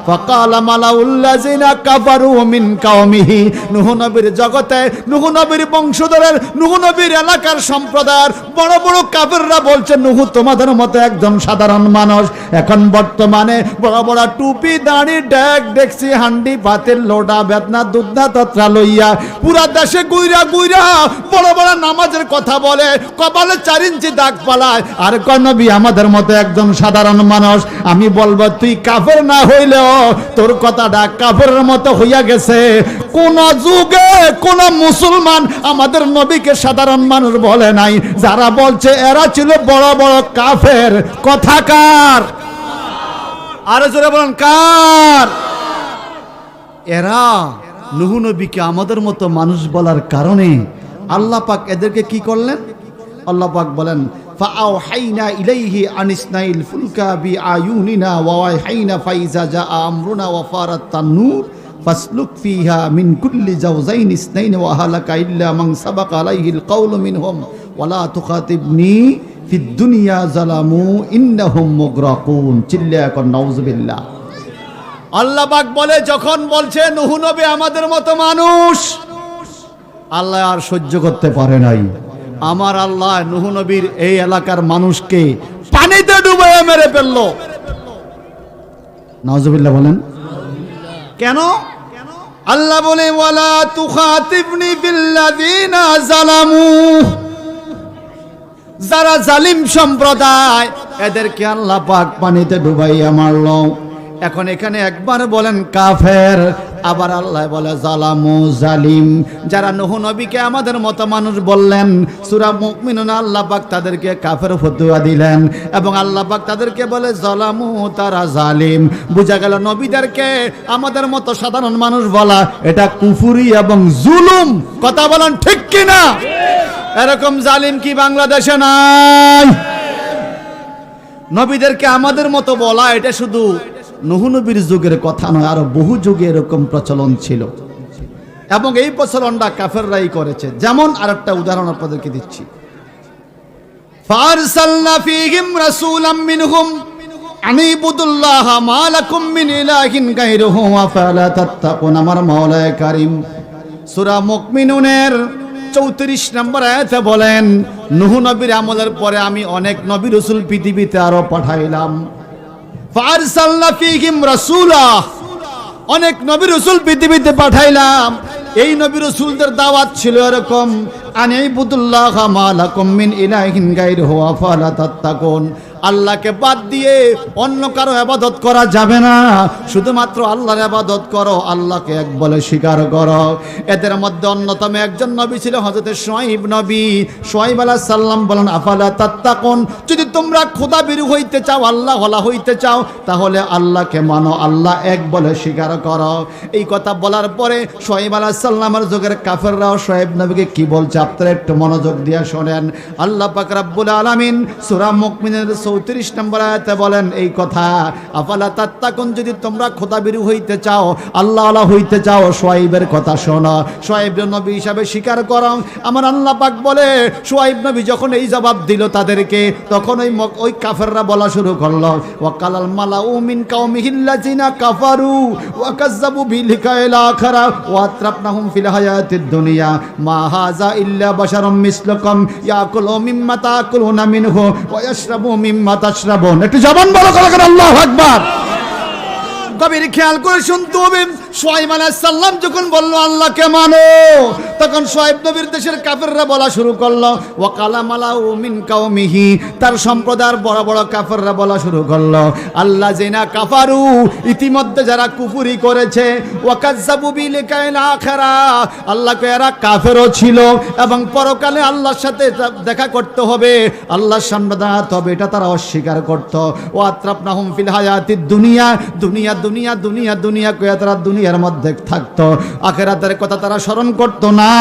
S1: ফাকালা মালাউল্লাযিনা কাফারু মিন কওমিহি, নূহ নবীর জগতে, নূহ নবীর বংশধরের, নূহ নবীর এলাকার সম্প্রদায়ের বড় বড় কাফেররা বলছে নূহ তোমাদের মতো একজন সাধারণ মানুষ। এখন বর্তমানে বড় বড় টুপি, দাড়ি, ডেক, ডেকসি, হান্ডি, পাতিল, লোটা, বেতনা, দুধনা, তত্রা লইয়া পুরা দেশে গুইরা গুইরা বড় বড় নামাজের কথা বলে, কপালে 4 ইঞ্চি দাগ পালায়, আর কয় নবী আমাদের মতো একজন সাধারণ মানুষ। আমি বলবো তুই কাফের না হইলেও তোর কথাটা কাফেরের মতো হইয়া গেছে। কোন যুগে কোন মুসলমান আমাদের নবীকে সাধারণ মানুষ বলে নাই। যারা বলছে এরা ছিল বড় বড় কাফের। কথাকার আরো জোরে বলেন কার? এরা নূহ নবীকে আমাদের মতো মানুষ বলার কারণে আল্লাহ পাক এদেরকে কি করলেন? আল্লাহ পাক বলেন ফাআওহাইনা ইলাইহি আনিসনাইল ফুলকা বিআয়ুনিনা ওয়া ওয়াহাইনা ফাইজা জা আমরুনা ওয়া ফারাত তান্নুর ফাসলুক ফিহা মিন কুল্লি জাওজাইন ইসনাইন ওয়া হালাকা ইল্লা মান সাবাকা আলাইহিল কাওলু মিনহুম ওয়ালা তুখাতিবনি ফিদ দুনিয়া জালামু ইন্নাহুম মুগরাকুন। চিল্লায়া কর নাউযুবিল্লাহ। আল্লাহ পাক বলে যখন বলছে নূহ নবী আমাদের মতো মানুষ, আল্লাহ আর সহ্য করতে পারে নাই। আমার আল্লাহ নূহ নবীর এই এলাকার মানুষকে পানিতে ডুবিয়ে মেরে ফেলল। নাউযুবিল্লাহ বলেন। কেন? আল্লাহ বলে ওয়ালা তুখাতিবনি বিল্লাযিনা জালামু, যারা জালিম সম্প্রদায় এদেরকে আল্লাহ পাক পানিতে ডুবাইয়া মারল। এখন এখানে একবার বলেন কাফের, আবার আল্লাহ বলে জালামু, জালিম। যারা নূহ নবীকে আমাদের মতো মানুষ বললেন, সূরা মুমিনুন আল্লাহ পাক তাদেরকে কাফের ফতোয়া দিলেন এবং আল্লাহ পাক তাদেরকে বলে জালামু, তারা জালিম। বুঝা গেল নবীদেরকে আমাদের মতো সাধারণ মানুষ বলা এটা কুফরি এবং জুলুম। কথা বলেন ঠিক কিনা? এরকম জালিম কি বাংলাদেশে নাই? নবীদেরকে আমাদের মতো বলা এটা শুধু নূহ নবীর যুগের কথা নয়, আরো বহু যুগে এরকম প্রচলন ছিল এবং এই প্রচলনটা কাফেররাই করেছে। যেমন আরেকটা উদাহরণ আপনাদেরকে দিচ্ছি, ফারসালনা ফীহিম রাসূলাম মিনহুম আনিবুদুল্লাহ মা লাকুম মিন ইলাহিন গায়রুহু আফালা তাত্তাকুন। আমার মাওলা কারীম সূরা মুমিনুনের 34 নম্বর আয়াতে বলেন নূহ নবীর আমলের পরে আমি অনেক নবী রাসূল পৃথিবীতে আরো পাঠাইলাম। ফারসালনা ফীহিম রাসূলা, অনেক নবী রাসূল পৃথিবীতে পাঠাইলাম। এই নবী রাসূলদের দাওয়াত ছিল এরকম, আনিবুদুল্লাহ মা লাকুম মিন ইলাহিন গায়রুহু আফালা তাত্তাকুন। আল্লাহকে বাদ দিয়ে অন্য কারো ইবাদত করা যাবে না, শুধুমাত্র আল্লাহর ইবাদত করো, আল্লাহকে এক বলে স্বীকার করো। এদের মধ্যে অন্যতম একজন নবী ছিল হযরত শুআয়ব নবী। শুআয়ব আলাইহিস সালাম বলেন আফালা তাত্তাকুন, যদি তোমরা খোদাভীরু হইতে চাও, আল্লাহ ওয়ালা হইতে চাও, তাহলে আল্লাহকে মানো, আল্লাহ এক বলে স্বীকার করো। এই কথা বলার পরে শুআয়ব আলাইহিস সালামের যুগের কাফেররাও শুআয়ব নবীকে কি বলছে আপনারা একটু মনোযোগ দিয়ে শুনেন। আল্লাহ পাক রব্বুল আলামিন সূরা মুমিনের 34 নম্বর আয়াতে বলেন এই কথা, আফালা তাত্তাকুন, যদি তোমরা খোদাভীরু হইতে চাও, আল্লাহ আল্লাহ হইতে চাও, শুআইবের কথা শোনো, শুআইব নবী হিসাবে স্বীকার করো। আমার আল্লাহ পাক বলে শুআইব নবী যখন এই জবাব দিল তাদেরকে, তখন ওই কাফেররা বলা শুরু করলো, ওয়াকালাল মালাউ মিন কাউমিহিল্লাযিনা কাফারু ওয়া কাযযাবু বিলিকাইল আখিরা ওয়া আতরাফনাহুম ফিল হায়াতিদ দুনিয়া মা হাযা ইল্লা বাশারুম মিসলুকুম ইয়াকুলু মিম্মা তাকুলুনা মিনহু ওয়া ইয়াশরাবু মিম্মা তাশরাবুন। একটু জবান বলো করে আল্লাহু আকবার। কবির খেয়াল করে শুনতে হবে, শুআইব আলাইহিস সালাম যখন বলল আল্লাহকে মানো, তখন শুআইব নবীর দেশের কাফেররা বলা শুরু করলো, ওয়া কালা মালাউ মিন কাউমিহি, তার সম্প্রদায়ের বড় বড় কাফেররা বলা শুরু করলো, আল্লাযিনা কাফারু, ইতিমধ্যে যারা কুফরি করেছে, ওয়া কাযযাবু বিলিকাইল আখিরা, আল্লাহকে এরা কাফেরও ছিল এবং পরকালে আল্লাহর সাথে দেখা করতে হবে, আল্লাহর সামনে দাঁড়াতে হবে, এটা তারা অস্বীকার করত। ওয়া আতরাফনাহুম ফিল হায়াতিদ দুনিয়া, দুনিয়া দুনিয়া দুনিয়া দুনিয়া কয়ে তারা দুনিয়ার মধ্যে থাকতো, আখিরাতের কথা তারা স্মরণ করতো না।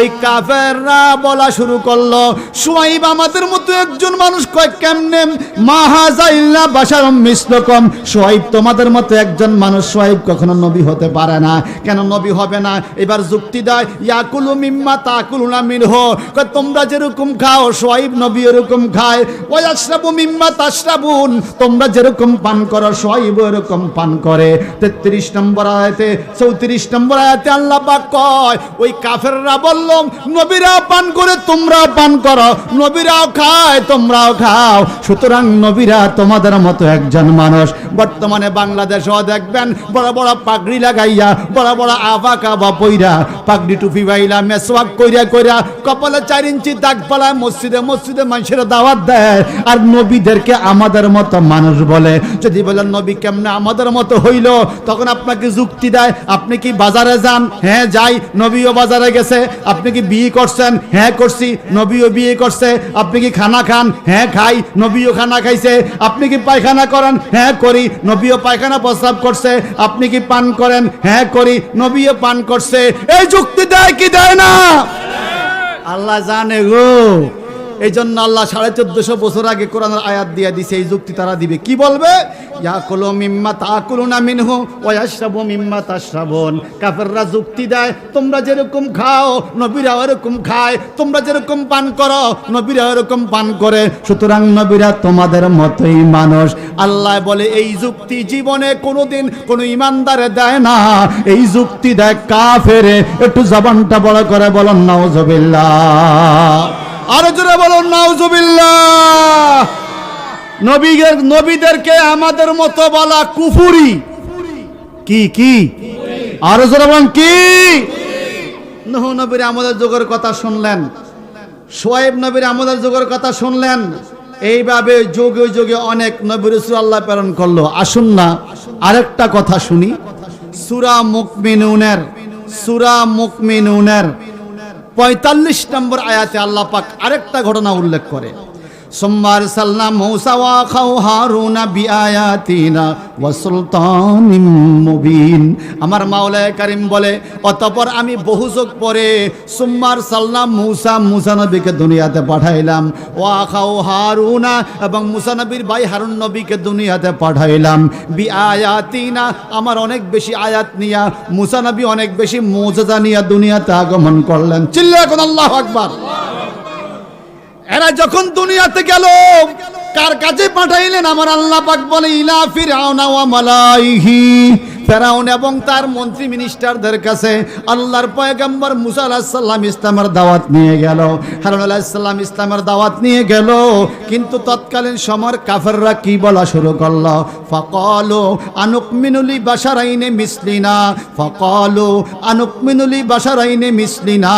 S1: এই কাফেররা বলা শুরু করলো, শুআইব আমাদের মতো একজন মানুষ, কয় কেমনে, মা হাযা ইল্লা বাশারুম মিসলুকুম, শুআইব তোমাদের মতো একজন মানুষ, শুআইব কখনো নবী হতে পারে না। কেন নবী হবে না? এবার যুক্তি দেয়, ইয়াকুলু মিম্মা তাকুলুনা মিনহু, কয় তোমরা যেরকম খাও শুআইব নবী এরকম খায়, ওয়া ইয়াশরাবু মিম্মা তাশরাবুন, তোমরা যেরকম পান করো শুআইব এরকম পান করে। 33 নম্বর আয়াতে 34 নম্বর আয়াতে আল্লাহ পাক কয়, ওই কাফেররা বলল নবীরা পান করে তোমরাও পান করো, নবীরাও খায় তোমরাও খাও, সুতরাং নবীরা তোমাদের মতো একজন মানুষ। বর্তমানে বাংলাদেশেও দেখবেন বড় বড় পাগড়ি লাগাইয়া, বড় বড় আবা কাবা পইরা, পাগড়ি টুপি বাইলা, মেসওয়াক কইরা কইরা, কপালে 4 ইঞ্চি দাগ পালায়, মসজিদে মসজিদে মানুষের দাওয়াত দেয়, আর নবীদেরকে আমাদের মতো মানুষ বলে। যদি বলেন নবী কেমনে আমাদের মতো হইল, তখন আপনাকে যুক্তি দেয়, আপনি কি বাজারে যান? হ্যাঁ যাই, নবীও বাজারে গেছে। আপনি কি বিয়ে করছেন? হ্যাঁ করছি, নবীও বিয়ে করছে। আপনি কি খানা খান? হ্যাঁ খাই, নবীও খানা খাইছে। আপনি কি পায়খানা করেন? হ্যাঁ করি, নবীও পায়খানা প্রস্রাব করছে। আপনি কি পান করেন? হ্যাঁ করি, নবীও পান করছে। এই যুক্তি দেয় কি দেয় না? আল্লাহ জানে গো। এই জন্য আল্লাহ 1450 বছর আগে কোরআনের আয়াত দিয়ে দিছে, এই যুক্তি তারা দিবে। কি বলবে? ইয়াকুলু মিম্মা তাকুলুনা মিনহু ওয়া ইয়াশরাবু মিম্মা তাশরাবুন। কাফেররা যুক্তি দেয়, তোমরা যেরকম খাও নবীরা এরকম খায়, তোমরা যেরকম পান করো নবীরা এরকম পান করে, সুতরাং নবীরা তোমাদের মতোই মানুষ। আল্লাহ বলে এই যুক্তি জীবনে কোনোদিন কোনো ইমানদারে দেয় না, এই যুক্তি দেয় কাফেরে। একটু জবানটা বড় করে বলুন নাউজুবিল্লাহ। আরো জোরে বলুন নাউজুবিল্লাহ। নবীদেরকে আমাদের মতো বলা কুফুরি। কি কি? আরো জোরে বলুন কি? নূহ নবীর আমলের যুগের কথা শুনলেন, শুআইব নবীর আমলের যুগের কথা শুনলেন, এইভাবে যুগে যুগে অনেক নবী রাসূল আল্লাহ প্রেরণ করলো। আসুন না আরেকটা কথা শুনি। সূরা মুমিনুনের 45 নম্বর আয়াতে আল্লাহ পাক আরেকটা ঘটনা উল্লেখ করে, সুম্মা আরসালনা মূসা ওয়া আখাহু হারুনা বিআয়াতিনা ওয়া সুলতানিম মুবিন। আমার মাওলায়ে কারীম বলে, অতঃপর আমি বহু যুগ পরে সুম্মা আরসালনা মূসা নবীকে দুনিয়াতে পাঠাইলাম, ওয়া আখাহু হারুনা, এবং মূসা নবীর ভাই হারুন নবীকে দুনিয়াতে পাঠাইলাম, বিআয়াতিনা, আমার অনেক বেশি আয়াত নিয়া, মূসা নবী অনেক বেশি মুজিজা নিয়া দুনিয়াতে আগমন করলেন। চিল্লায়া কোন আল্লাহু আকবার। এরা যখন দুনিয়াতে গেল, কার কাছে পাঠাইলেন? আমার আল্লাহ পাক বলে, ইলা ফিরআউনা ওয়া মালাইহি, ফেরাউন এবং তার মন্ত্রী মিনিস্টারদের কাছে আল্লাহর পয়গম্বর মুসা আলাইহিস সালাম ইসলামের দাওয়াত নিয়ে গেল, হারুন আলাইহিস সালাম ইসলামের দাওয়াত নিয়ে গেল। কিন্তু তৎকালীন সময়ের কাফেররা কি বলা শুরু করলো? ফাকালু আনুকমিনু লি বাশারাইনি মিসলিনা, ফাকালু আনুকমিনু লি বাশারাইনি মিসলিনা।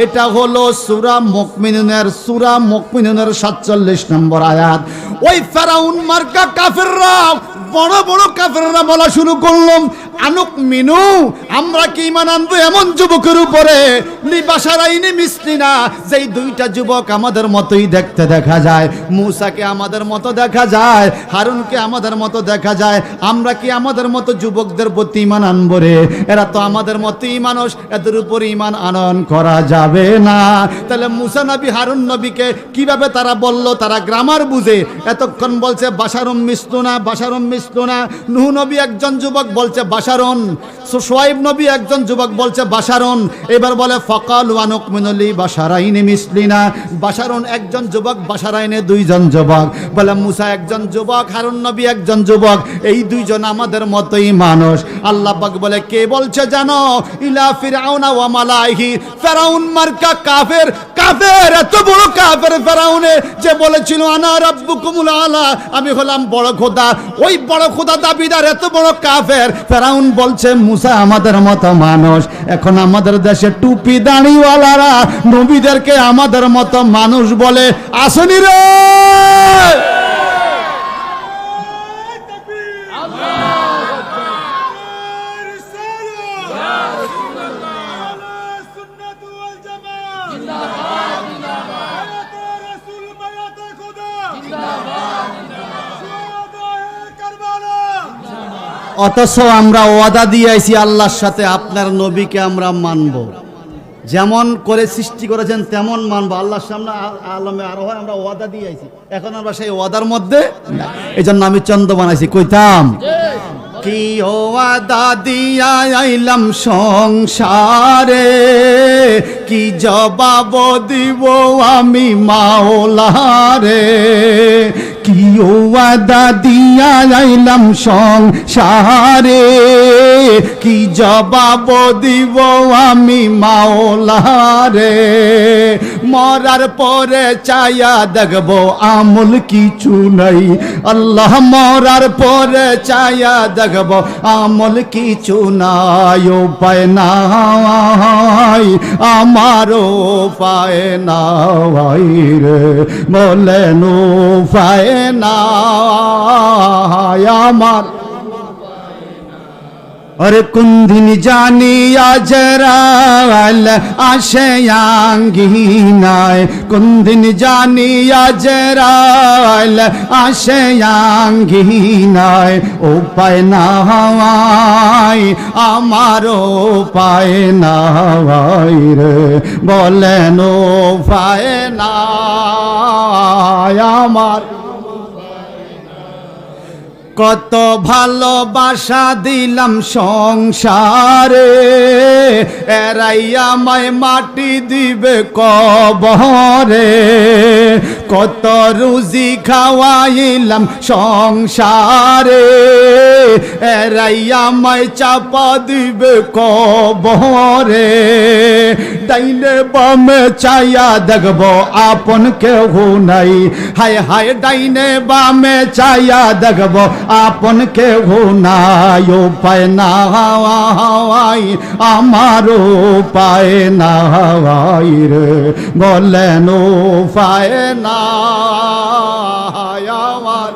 S1: এটা হলো সূরা মুমিনুনের 47 নম্বর আয়াত। ওই ফেরাউন মার্কা কাফেররা, বড় বড় কাফেররা বলা শুরু করলো, আনুক মিনু, আমরা কি ঈমান আনবো এমন যুবকের উপরে লিবাসারাইনি মিসলিনা, যেই দুইটা যুবক আমাদের মতোই দেখতে দেখা যায়। মূসাকে আমাদের মতো দেখা যায়, হারুনকে আমাদের মতো দেখা যায়। আমরা কি আমাদের মতো যুবকদের প্রতি ঈমান আনবো রে? এরা তো আমাদের মতোই মানুষ, এদের উপর ঈমান আনয়ন করা যাবে না। তাহলে মূসা নবী হারুন নবীকে কিভাবে তারা বলল? তারা গ্রামার বুঝে। এতক্ষণ বলছে বাশারুম মিসলুনা, বাশারুম মিসলুনা। নূহ নবী একজন যুবক বলছে বাশারুন, শুআয়ব নবী একজন যুবক বলছে বাশারুন। এবার বলে ফাকালু আনুকমিনু লিবাশারাইনি মিসলিনা। বাশারুন একজন যুবক, বাশারাইনে দুইজন যুবক। বলে মূসা একজন যুবক, হারুন নবী একজন যুবক, এই দুইজন আমাদের মতোই মানুষ। আল্লাহ পাক বলে কে বলছে জানো? ইলা ফিরআউনা ওয়া মালাইহি, ফিরআউন মার্কা কাফের। কাফের, এত বড় কাফের ফিরআউনে, যে বলেছিল আনা রাব্বুকুমুল আলা, আমি হলাম বড় খোদা। ওই বড় খোদা দাবিদার এত বড় কাফের ফিরআউন বলছে মূসা আমাদের মতো মানুষ। এখন আমাদের দেশে টুপি দাড়িওয়ালারা নবীদেরকে আমাদের মতো মানুষ বলে, আসেনি রে? অথচ আমরা ওয়াদা দিয়ে আইছি আল্লাহর সাথে, আপনার নবীকে আমরা মানব, যেমন করে সৃষ্টি করেছেন তেমন মানব। আল্লাহর সামনে আলমে আরো হয় আমরা ওয়াদা দিয়ে আইছি, এখন আমরা সেই ওয়াদার মধ্যে। এই জন্য আমি চন্দ বানাইছি, কইতাম কি ওয়াদা দিয়া আইলাম সংসারে, কি জবাব দিব আমি মাওলারে। কি ওয়াদা দিয়া আইলাম সংসারে, কি জবাব দিব আমি মাওলারে। মরার পরে চায়া দেখব আমল কিছু নাই, আল্লাহ মরার পরে চায়া দেখব আমল কিছু নাই। উপায় নাই আমার, উপায় নাই রে, বলেন উপায় নাই আমার। अरे कुंदिन जानिया जराल आशयांगीनाय, कुंदिन जानिया जराल आशयांगीनाय। उपाय नाय आमार, उपाय नाय रे, बोलेन उपाय नाय आमार। কত ভালোবাসা দিলাম সংসারে, এরাই আমায় মাটি দিবে কবরে। কত রুজি খাওয়াইলাম সংসারে, এরাই আমায় চাপা দিবে কবরে। ডাইনে বামে চাইয়া দেখব আপন কেউ নাই, হায় হায় ডাইনে বামে চাইয়া দেখব আপন কেউ নাই। উপায় নাই আমার, উপায় নাই রে, বলেন উপায় নাই আমার।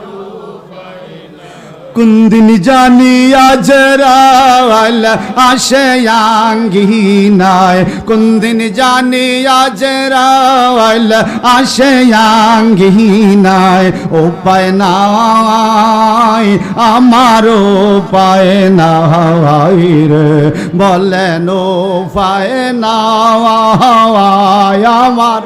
S1: কুন্দিন জানিয়া জরাল আশयांगीनाय, কুন্দিন জানিয়া জরাল আশयांगीनाय। উপায় নাই আমার, উপায় নাই রে, বলেন উপায় নাই আমার।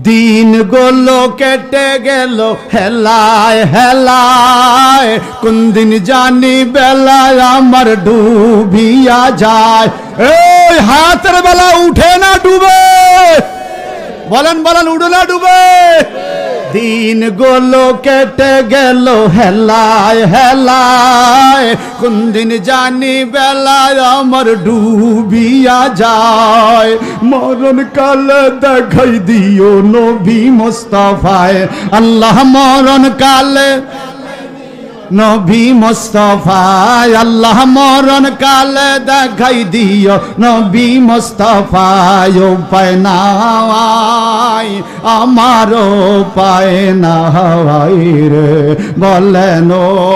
S1: দিন গুলো কেটে গেল হেলায় হেলায়, কোন দিন জানি বেলায় আমার ডুবিয়া যায়। এই হাতের বেলা উঠে না ডুবে, বলেন বলেন, উঠে না ডুবে। দিন গুলো কেটে গেল হেলায় হেলায়, কোন দিন জানি বেলায় আমার ডুবিয়া যায়। মরণ কালে দেখাই দিও নবী মুস্তাফায়, আল্লাহ মরণ কালে নবী মুস্তাফা আল্লাহ মরণ কালে দেখাই দিও নবী মুস্তাফা উপায় নাই আমার উপায় নাই রে বলেন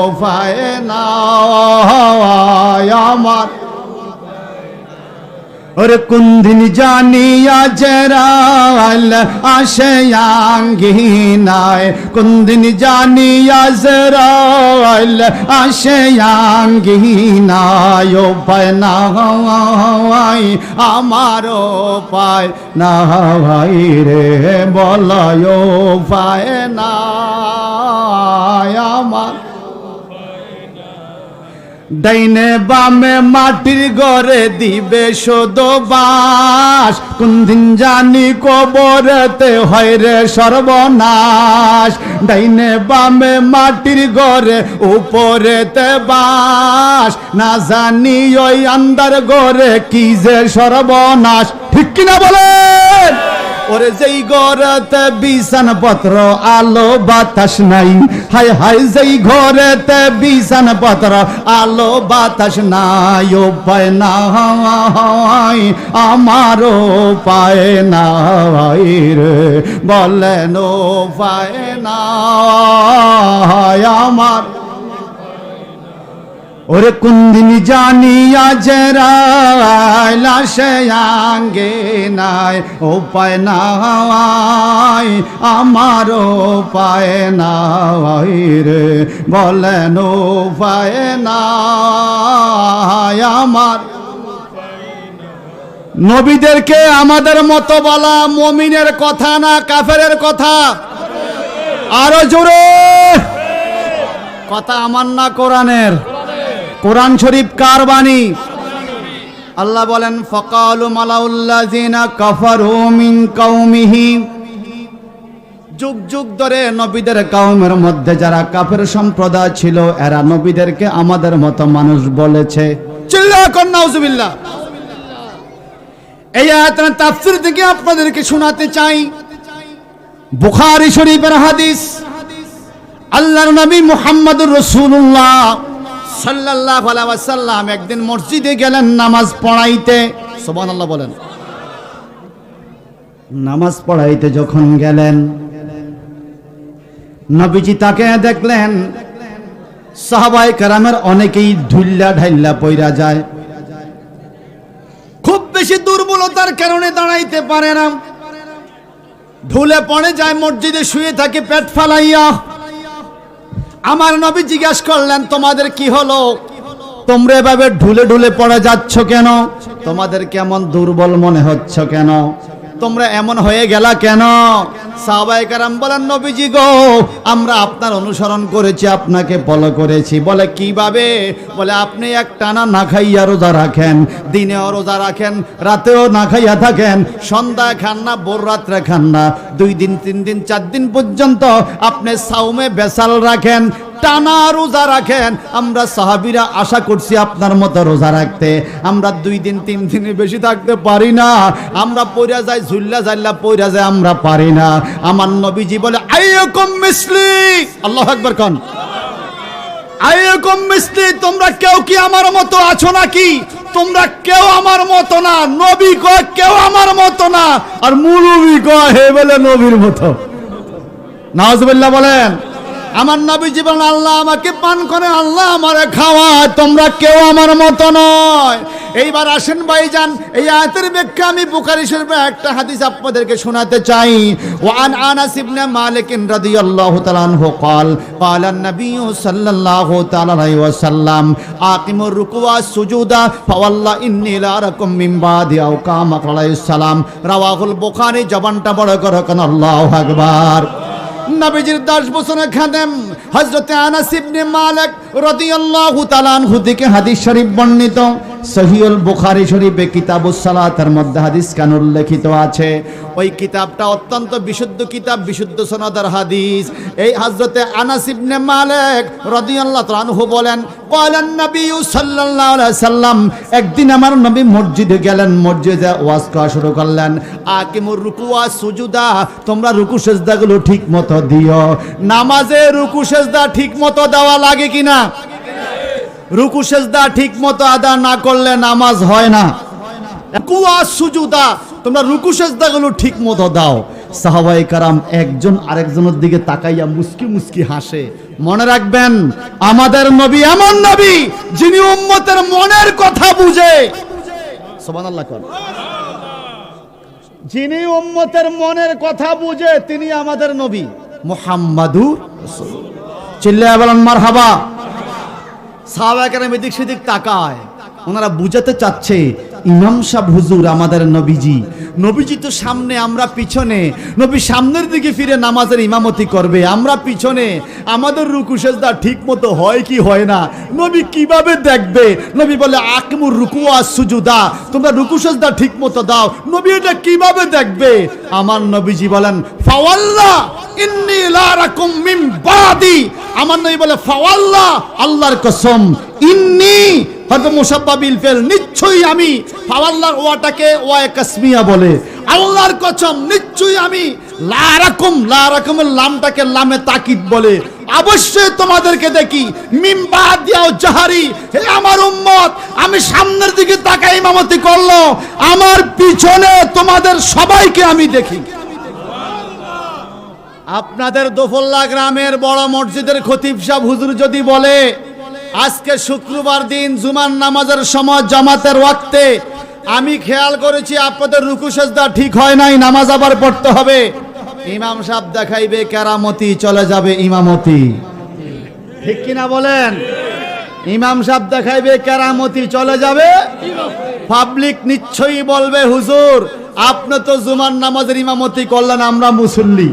S1: উপায় নাই আমার और कुंदिन जानिया जराल आशे आंगीनाय कुंदिन जानिया जराल आशे आंगीनाय उपाय নাই আমার উপায় নাই রে বলয় উপায় নাই আমার ডাইনে বামে মাটির ঘরে দিবে শুধু বাস কোনদিন জানি কবরেতে হয় রে সর্বনাশ ডাইনে বামে মাটির ঘরে উপরেতে বাস না জানি ওই আন্দার ঘরে কি যে সর্বনাশ ঠিক কিনা বলেন ওরে যেই ঘরেতে বিছানাপত্র আলো বাতাস নাই হায় হায় যেই ঘরেতে বিছানাপত্র আলো বাতাস নাই উপায় নাই আমার উপায় নাই রে বলেন উপায় নাই আমার ওরে কুন্দিন জানিয়া জেরাই লাশে আঙ্গে নাই উপায় নাই আমার উপায় নাই রে বলেন উপায় নাই আমার নবীদেরকে আমাদের মতো বলা মুমিনের কথা না কাফেরের কথা আরো জোরে কথা আমার না কোরআনের কোরআন শরীফ কার বাণী আল্লাহ বলেন ফাকালু মালাউল্লাযিনা কাফারু মিন কওমিহি যুগ যুগ ধরে নবীদের কওমের মধ্যে যারা কাফের সম্প্রদায় ছিল এরা নবীদেরকে আমাদের মতো মানুষ বলেছে চিল্লা কর নাউজুবিল্লাহ এই আয়াতের তাফসীর থেকে আপনাদেরকে শোনাতে চাই বুখারী শরীফের হাদিস আল্লাহর নবী মুহাম্মদুর রাসূলুল্লাহ সাল্লাল্লাহু আলাইহি ওয়াসাল্লাম একদিন মসজিদে গেলেন নামাজ পড়াইতে সুবহানাল্লাহ বলেন নামাজ পড়াইতে যখন গেলেন নবীজি তাকে দেখলেন সাহাবায়ে কেরামের অনেকেই ঢুল্লা ঢাইল্লা পইরা যায় খুব বেশি দুর্বলতার কারণে দাঁড়াইতে পারে না ঢুলে পড়ে যায় মসজিদে শুয়ে থাকে পেট ফালাইয়া আমার নবী জিজ্ঞাসা করলেন তোমাদের কি হলো তোমরা এভাবে ঢুলে ঢুলে পড়ে যাচ্ছ কেন তোমাদের কেমন দুর্বল মনে হচ্ছে কেন তোমরা এমন হয়ে গেলা কেন সাহাবায়ে কেরাম বলেন নবীজি গো আমরা আপনার অনুসরণ করেছি আপনাকে ফলো করেছি বলে কিভাবে বলে আপনি এক টানা না খাইয়া রোজা রাখেন দিনেও রোজা রাখেন রাতেও না খাইয়া থাকেন সন্ধ্যায় খান না ভোর রাত্রে খান না 2 দিন 3 দিন 4 দিন পর্যন্ত আপনি সাওমে বেসাল রাখেন টানা রোজা রাখেন আমরা সাহাবীরা আশা করছি আপনার মতো রোজা রাখতে আমরা 2 দিন 3 দিনের বেশি থাকতে পারি না আমরা পয়রা যাই ঝুল্লা জাল্লা পয়রা যায় আমরা পারি না আমার নবীজি বলে আইয়াকুম মিসলি আল্লাহু আকবার কোন আইয়াকুম মিসলি তোমরা কেউ কি আমার মতো আছো নাকি তোমরা কেউ আমার মতো না নবী কয় কেউ আমার মতো না আর মুলবি কয় হে বলে নবীর মতো নাউজুবিল্লাহ বলেন আমার নবী জীবন আল্লাহ আমাকে পান করে আল্লাহ আমারে খাওয়ায় তোমরা কেউ আমার মতো নয় এইবার আসেন ভাইজান এই আয়াতের ব্যাখ্যা আমি বুখারী শরীফের একটা হাদিস আপনাদেরকে শোনাতে চাই ওয়ান আনাস ইবনে মালিক রাদিয়াল্লাহু তাআলা আনহু قال قال النبي صلى الله تعالى عليه وسلم اقيموا الركوع والسجود فوالله اني لا اراكم من بعد او كما قال عليه السلام রাওয়াহুল বুখারী জবানটা বড় করে কোন আল্লাহু আকবার নবীজির 10 বছরের খাদেম হযরত আনাস ইবনে মালিক রাদিয়াল্লাহু তাআলা আনহু থেকে হাদিস শরীফ বর্ণিত সহিহুল বুখারী শরীফে কিতাবুস সালাতের মধ্যে হাদিস কান উল্লেখিত আছে। ওই কিতাবটা অত্যন্ত বিশুদ্ধ কিতাব, বিশুদ্ধ সনদের হাদিস। এই হযরতে আনাস ইবনে মালিক রাদিয়াল্লাহু তাআলা আনহু বলেন, ক্বালান নবী সাল্লাল্লাহু আলাইহি সাল্লাম, একদিন আমার নবী মসজিদে গেলেন, মসজিদে ওয়াজ করা শুরু করলেন, আকিমুর রুকু ওয়া সুজুদা, তোমরা রুকু সেজদাগুলো ঠিক মতো দিও। নামাজে রুকু সেজদা ঠিক মতো দেওয়া লাগে কিনা? রুকু সেজদা ঠিক মতো আদা না করলে নামাজ হয় না। রুকু ওয়া সুজুদা, তোমরা রুকু সেজদাগুলো ঠিক মতো দাও। সাহাবায়ে কেরাম একজন আরেকজনের দিকে তাকাইয়া মুস্কি মুস্কি হাসে। মনে রাখবেন, আমাদের নবী এমন নবী যিনি উম্মতের মনের কথা বুঝে। সুবহানাল্লাহ কোন, যিনি উম্মতের মনের কথা বুঝে তিনি আমাদের নবী মুহাম্মাদুর রাসূলুল্লাহ। চিল্লায়া বলেন মারহাবা। সাহাবায়ে কেরাম এদিক সেদিক তাকায়, ওনারা বুঝাতে চাচ্ছে ইমাম সাহেব হুজুর আমাদের নবীজি, নবীজি তো সামনে আমরা পিছনে, নবী সামনের দিকে ফিরে নামাজের ইমামতি করবে, আমরা পিছনে, আমাদের রুকু সেজদা ঠিক মতো হয় কি হয় না নবী কিভাবে দেখবে? নবী বলে আকিমুর রুকু ওয়াস সুজুদা, তোমরা রুকু সেজদা ঠিক মতো দাও। নবী এটা কিভাবে দেখবে? আমার নবীজি বলেন ফাওয়াল্লাহ ইন্নী লা রাকুম মিন বাদি, আমার নবী বলে ফাওয়াল্লাহ, আল্লাহর কসম, ইন্নী হযরত মুসাব্বাবিল ফেল, নিশ্চয়ই আমি, ফাওয়াল্লাহর ওয়াটাকে ওয়ায়ে কাসমিয়া বলে, আল্লাহর কসম নিশ্চয়ই আমি, লা রাকুম, লা রাকুমের লামটাকে লামে তাকিদ বলে, অবশ্যই তোমাদেরকে দেখি, মিন বাদিয়া জাহারি, হে আমার উম্মত, আমি সামনের দিকে তাকাই ইমামতি করলো, আমার পিছনে তোমাদের সবাইকে আমি দেখি। আপনাদের দোফল্লা গ্রামের বড় মসজিদের খতিব সাহেব হুজুর যদি বলে আজকে শুক্রবার দিন জুমার নামাজের সময় জামাতের ওয়াক্তে আমি খেয়াল করেছি আপনাদের রুকু সেজদা ঠিক হয় নাই, নামাজ আবার পড়তে হবে, ইমাম সাহেব দেখাইবে কেরামতি, চলে যাবে ইমামতি। ঠিক কিনা বলেন? ইমাম সাহেব দেখাইবে কেরামতি, চলে যাবে। পাবলিক নিশ্চয়ই বলবে হুজুর আপনি তো জুমার নামাজের ইমামতি করলেন, আমরা মুসল্লি,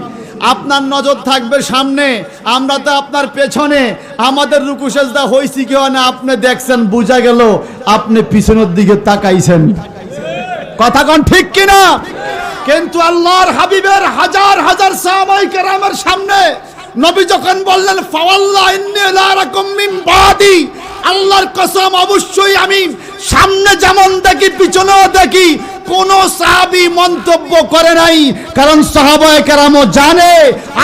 S1: আপনার নজর থাকবে সামনে, আমরা তো আপনার পেছনে, আমাদের রুকু সেজদা হইছে কি হয় না আপনি দেখছেন, বুঝা গেল আপনি পিছনের দিকে তাকাইছেন। কথা কোন ঠিক কিনা? কিন্তু আল্লাহর হাবিবের হাজার হাজার সাহাবায়ে কেরামের সামনে নবী যখন বললেন ফাওয়াল্লাহ ইন্নী লা রাকুম মিন বাদি, আল্লাহর কসম অবশ্যই আমি সামনে যেমন দেখি পিছনেও দেখি, কোন সাহাবী মন্তব্য করে নাই, কারণ সাহাবায়ে কেরামও জানে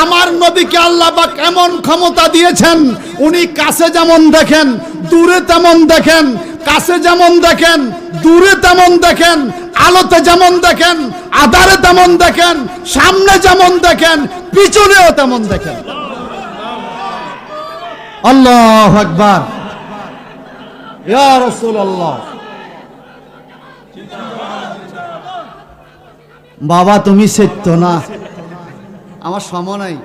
S1: আমার নবীকে আল্লাহ পাক এমন ক্ষমতা দিয়েছেন, উনি কাছে যেমন দেখেন দূরে তেমন দেখেন, কাছে যেমন দেখেন দূরে তেমন দেখেন, আলোতে যেমন দেখেন আধারে তেমন দেখেন, সামনে যেমন দেখেন পিছনেও তেমন দেখেন। আল্লাহু আকবার, ইয়া রাসূলুল্লাহ। বাবা তুমি সত্য না, আমার সময় নাই,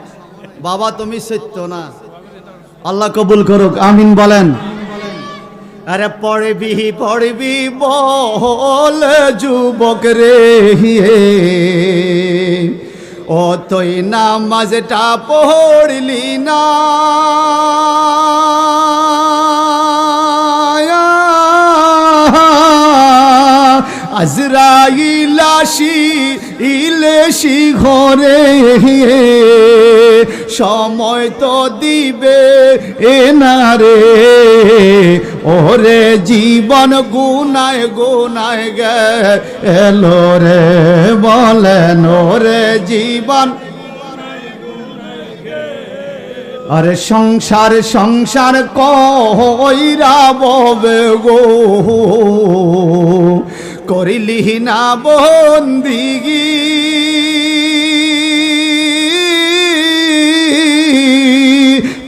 S1: বাবা তুমি সত্য না, আল্লাহ কবুল করুক, আমিন বলেন। আরে পড়বি পড়বি বল যুবক রে, ও তুই নামাজটা পড়লি না, আজরাইল ইলেশি ঘরে, সময় তো দিবে না রে, ওরে জীবন গুনায় গুনায় গেল রে, বলেন ওরে জীবন। আরে সংসার সংসার কইরা ববে গো, করিলি না বন্দিগি,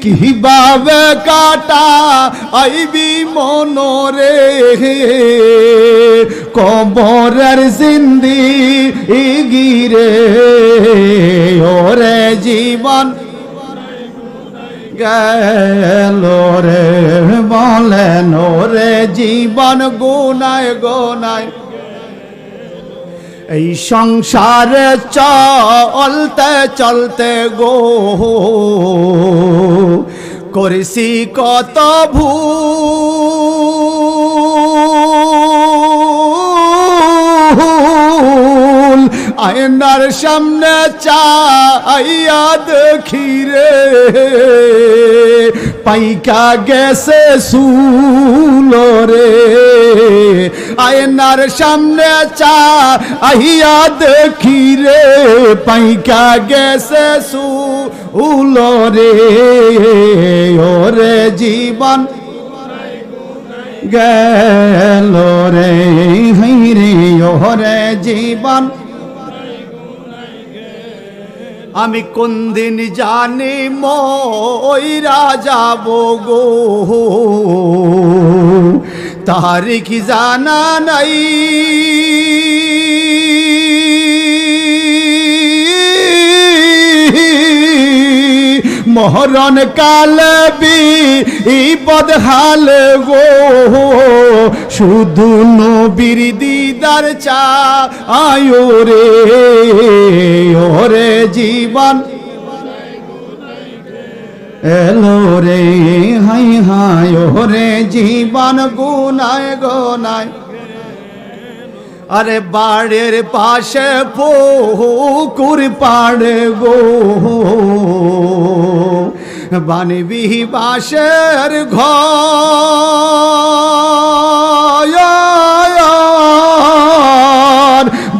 S1: কিভাবে কাটা আইবি মনরে, কবরের জিন্দেগি রে, ওরে জীবন গেল রে, বলেন ওরে জীবন গুনায় গুনায়। এই সংসারে চলতে চলতে গো করেছি কত ভুল, আয়নার সামনে চাইয়া দেখি রে পাইকা গেছে চুল রে আয়নার সামনে চাইয়া দেখি রে পাইকা গেছে চুল রে ওরে জীবন গেল রে হাইরে ওরে জীবন আমি কোন দিন জানি মইরা যাব গো তারিখ জানা নাই মহরণ কালে বিপদ হালে গো শুধু নবীর দিদার চাই রে ওরে জীবন এলো রে হাই হাই ওরে জীবন গুনায় গুনায় আরে বাড়ির পাশে পুকুর পাড়ে গো বানবি বাসের ঘর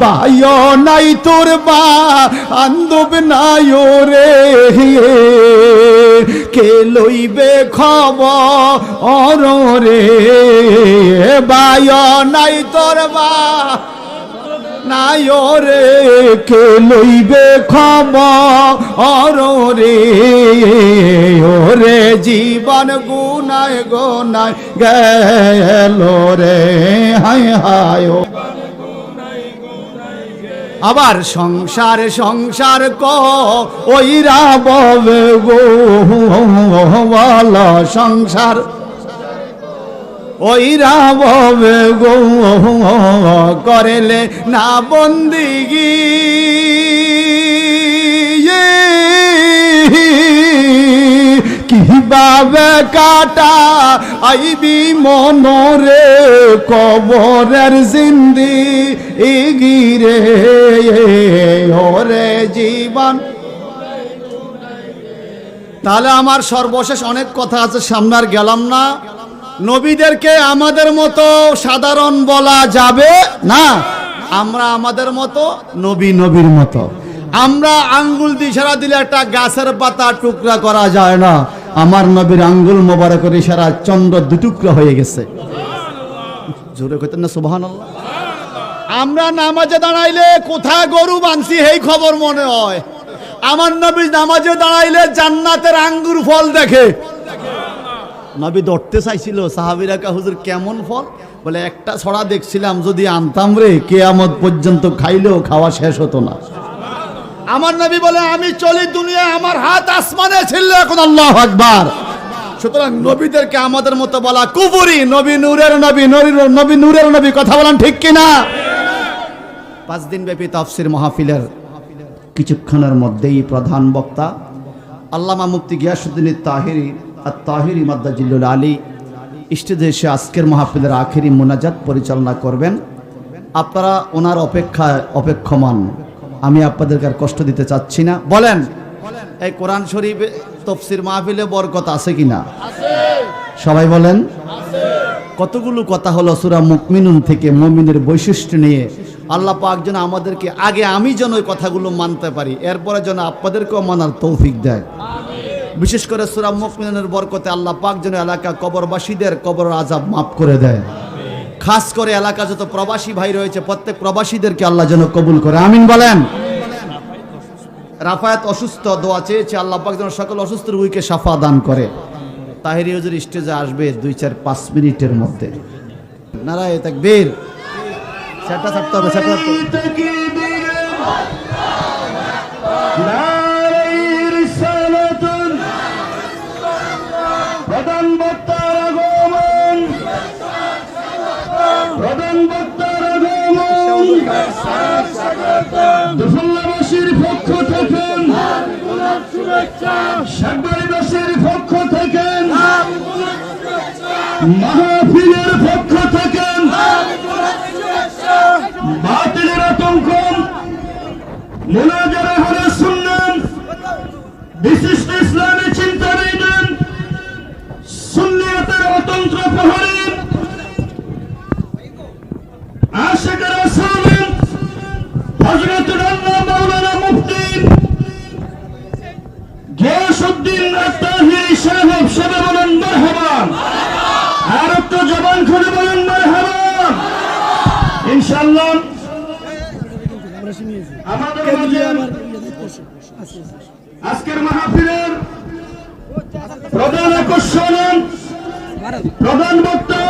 S1: ভাইও নাই তোর বান্ধব নাই রে কে লইবে খবর রে ভাইও নাই তোর নাই রে কে লইবে খবর রে ওরে জীবন গুনায় গুনায় গেল রে হায় হায় আবার সংসার সংসার ওইরা ববে গো সংসার ওইরা ববে গো করেলে না বন্দিগি কিভাবে কাটা আইবি মনরে কবরের জিন্দেগি রে ওরে জীবন তাহলে আমার সর্বশেষ অনেক কথা আছে সামনে আর গেলাম না নবীদেরকে আমাদের মতো সাধারণ বলা যাবে না আমরা আমাদের মতো নবী নবীর মতো আমরা আঙ্গুল দিয়ে ইশারা দিলে একটা গাছের পাতা টুকরা করা যায় না আমার নবীর আঙ্গুল মোবারকের ইশারা চন্দ্র দুটুকরা হয়ে গেছে জোরে কইতেন না সুবহানাল্লাহ আমরা নামাজে দাঁড়াইলে কোথায় গরু বানছি এই খবর মনে হয় আমার নবী নামাজে দাঁড়াইলে জান্নাতের আঙ্গুর ফল দেখে নবী ধরতে চাইছিল সাহাবীরা কা হুজুর কেমন ফল বলে একটা ছড়া দেখছিলাম যদি আনতাম রে কিয়ামত পর্যন্ত খাইলেও খাওয়া শেষ হতো না আমার নবী বলে আমি চলি দুনিয়া আমার হাত আসমানে ছিল এখন আল্লাহু আকবার সুতরাং নবীদেরকে আমাদের মতো বলা কুফরি নবী নূরের নবী নবী নূরের নবী কথা বলেন ঠিক কি না 5 দিন ব্যাপী তাফসীর মাহফিলের কিছুক্ষণের মধ্যেই প্রধান বক্তা আল্লামা মুফতি গিয়াসউদ্দিন তাহিরি আত-তাহিরি মাদ্দাজিল্লুল আলী স্টেজে এসে আজকের মাহফিলের আখেরি মুনাজাত পরিচালনা করবেন আপনারা ওনার অপেক্ষমান আমি আপনাদেরকে আর কষ্ট দিতে চাচ্ছি না বলেন এই কোরআন শরীফে তাফসীর মাহফিলে বরকত আছে কিনা আছে সবাই বলেন আছে কতগুলো কথা হলো সূরা মুমিনুন থেকে মুমিনের বৈশিষ্ট্য নিয়ে আল্লাহ পাক যেন আমাদেরকে আগে আমি যেন ওই কথাগুলো মানতে পারি এরপরে যেন আপনাদেরকেও মানার তৌফিক দেয় আমিন বিশেষ করে সূরা মুমিনুনের বরকতে আল্লাহ পাক যেন এলাকা কবরবাসীদের কবর আযাব maaf করে দেয় খাস করে এলাকা যত প্রবাসী ভাই রয়েছে প্রত্যেক প্রবাসীদেরকে আল্লাহ যেন কবুল করে আমিন বলেন রাফায়াত অসুস্থ দোয়া চেয়েছে আল্লাহ পাক যেন সকল অসুস্থ রোগীকে শাফা দান করে তাহিরি হুজুর স্টেজে আসবে 2-4-5 মিনিটের মধ্যে নারায়ে তাকবীর সেটা ছাড়তে হবে সেটা নারায়ে রিসালাতুন প্রধান বক্তার আগমন প্রধান বক্তার আগমন দফুল্লাবাসীর পক্ষ থেকে শুভেচ্ছা সাগরবাসীর পক্ষ থেকে মাহফিলের পক্ষ থেকে বাতিলের আতঙ্ক
S2: ইনশাআল্লাহ আমাদের মাঝে আজকের মাহফিলের প্রধান আকর্ষণ, প্রধান বক্তা,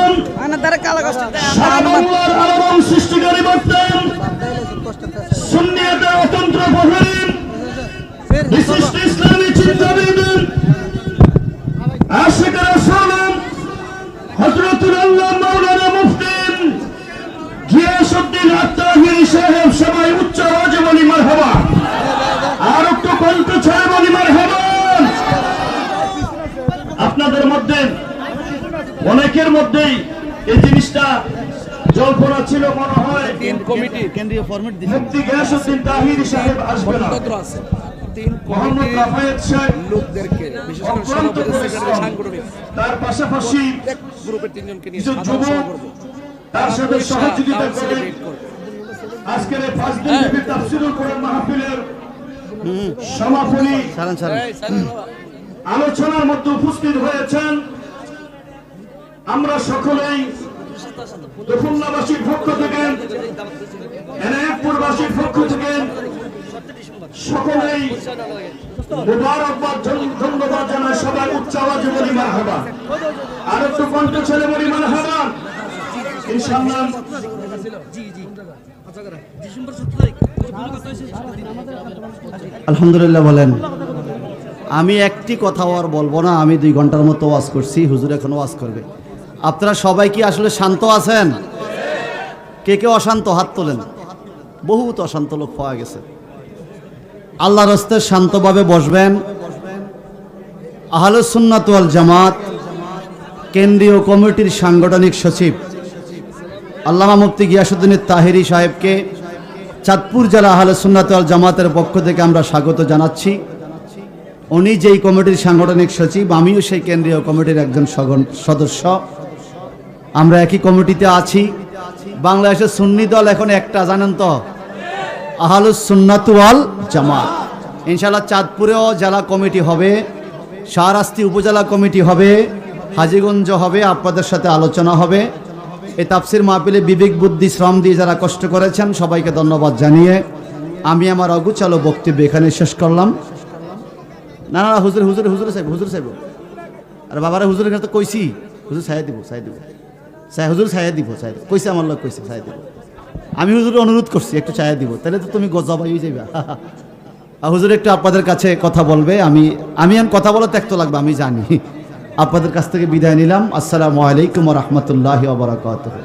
S2: সারা বাংলার আলোড়ন সৃষ্টিকারী বক্তা, সুন্নিয়তের অতন্ত্র প্রহরী, বিশিষ্ট ইসলামী চিন্তাবিদ, আশিক রাসূল হযরতুল আল্লাহ মাওলানা মুফতি গিয়াসউদ্দিন আত-তাহিরি সাহেব, সবাই উচ্চ আওয়াজে বলি মারহাবা। আর একটু কণ্ঠ ছড়ে বলি মারহাবা। আপনাদের মধ্যে অনেকের মধ্যেই এই জিনিসটা জল্পনা ছিল, মনে হয়
S1: কেন্দ্রীয় ফরম্যাট
S2: মুফতি গিয়াসউদ্দিন তাহিরি সাহেব আসবে না। মোহাম্মদ রাফায়েত সাহেব
S3: লোকদেরকে বিশেষ করে সভাপতি সেক্রেটারি সাংগঠনিক
S2: তার পাশাপাশি
S3: গ্রুপের তিনজনকে নিয়ে
S2: কিছু
S3: সাধারণ
S2: যুবক
S3: সভা করব।
S2: তার সাথে সহযোগিতা করে
S3: সেলিব্রেট করব।
S2: আজকের এই 5 দিন ব্যাপী তাফসীরুল কোরআন মাহফিলের সমাপনী আলোচনার মধ্যে উপস্থিত হয়েছেন। আমরা সকলেই দখুল্লাবাসীর পক্ষ থেকে, এনায়েতপুরবাসীর পক্ষ থেকে সকলেই মুবারকবাদ, ধন্যবাদ জানাই। সবাই উচ্চ আওয়াজে বলি মারহাবা। আর একটু কণ্ঠ ছেড়ে বলি মারহাবা। ইনশাআল্লাহ
S1: আলহামদুলিল্লাহ বলেন। আমি একটি কথা আর বলবো না, আমি 2 ঘন্টার মতো ওয়াজ করছি, হুজুর এখন ওয়াজ করবে। আপনারা সবাই কি আসলে শান্ত আছেন? কে কে অশান্ত হাত তোলেন। বহুত অশান্ত লোক পাওয়া গেছে। আল্লাহর রাস্তে শান্তভাবে বসবেন। আহলুস সুন্নাত ওয়াল জামাত কেন্দ্রীয় কমিটির সাংগঠনিক সচিব আল্লামা মুফতি গিয়াসউদ্দিন তাহিরি সাহেবকে চাঁদপুর জেলা আহলে সুন্নাত ওয়াল জামাতের পক্ষ থেকে আমরা স্বাগত জানাচ্ছি। উনি যেই কমিটির সাংগঠনিক সচিব, আমিও সেই কেন্দ্রীয় কমিটির একজন সদস্য। আমরা একই কমিটিতে আছি। বাংলাদেশের সুন্নি দল এখন একটা, জানেন তো, আহলুস সুন্নাত ওয়াল জামাত। ইনশাআল্লাহ চাঁদপুরেও জেলা কমিটি হবে, শাহরাস্তি উপজেলা কমিটি হবে, হাজীগঞ্জ হবে। আপনাদের সাথে আলোচনা হবে। এই তাফসির মাহফিলে বিবেক বুদ্ধি শ্রম দিয়ে যারা কষ্ট করেছেন সবাইকে ধন্যবাদ জানিয়ে আমি আমার অগুচালো বক্তব্য এখানে শেষ করলাম। না না হুজুর হুজুর হুজুর সাহেব, হুজুর সাহেব, আর বাবারা হুজুরের কাছে কইছি, হুজুর ছায়া দিব, ছায়া দিব, হুজুর ছায়া দিব, ছায়া দিব কইছে, আমার লোক কইছে ছায়া দিব। আমি হুজুর অনুরোধ করছি একটু ছায়া দিব, তাহলে তো তুমি গজবাই হয়ে যাইবা। আর হুজুর একটু আপনাদের কাছে কথা বলবে। আমি কথা বলা ত্যাক্ত লাগবে, আমি জানি। আপনাদের কাছ থেকে বিদায় নিলাম। আসসালামু আলাইকুম ওয়া রাহমাতুল্লাহি ওয়া বারাকাতুহু।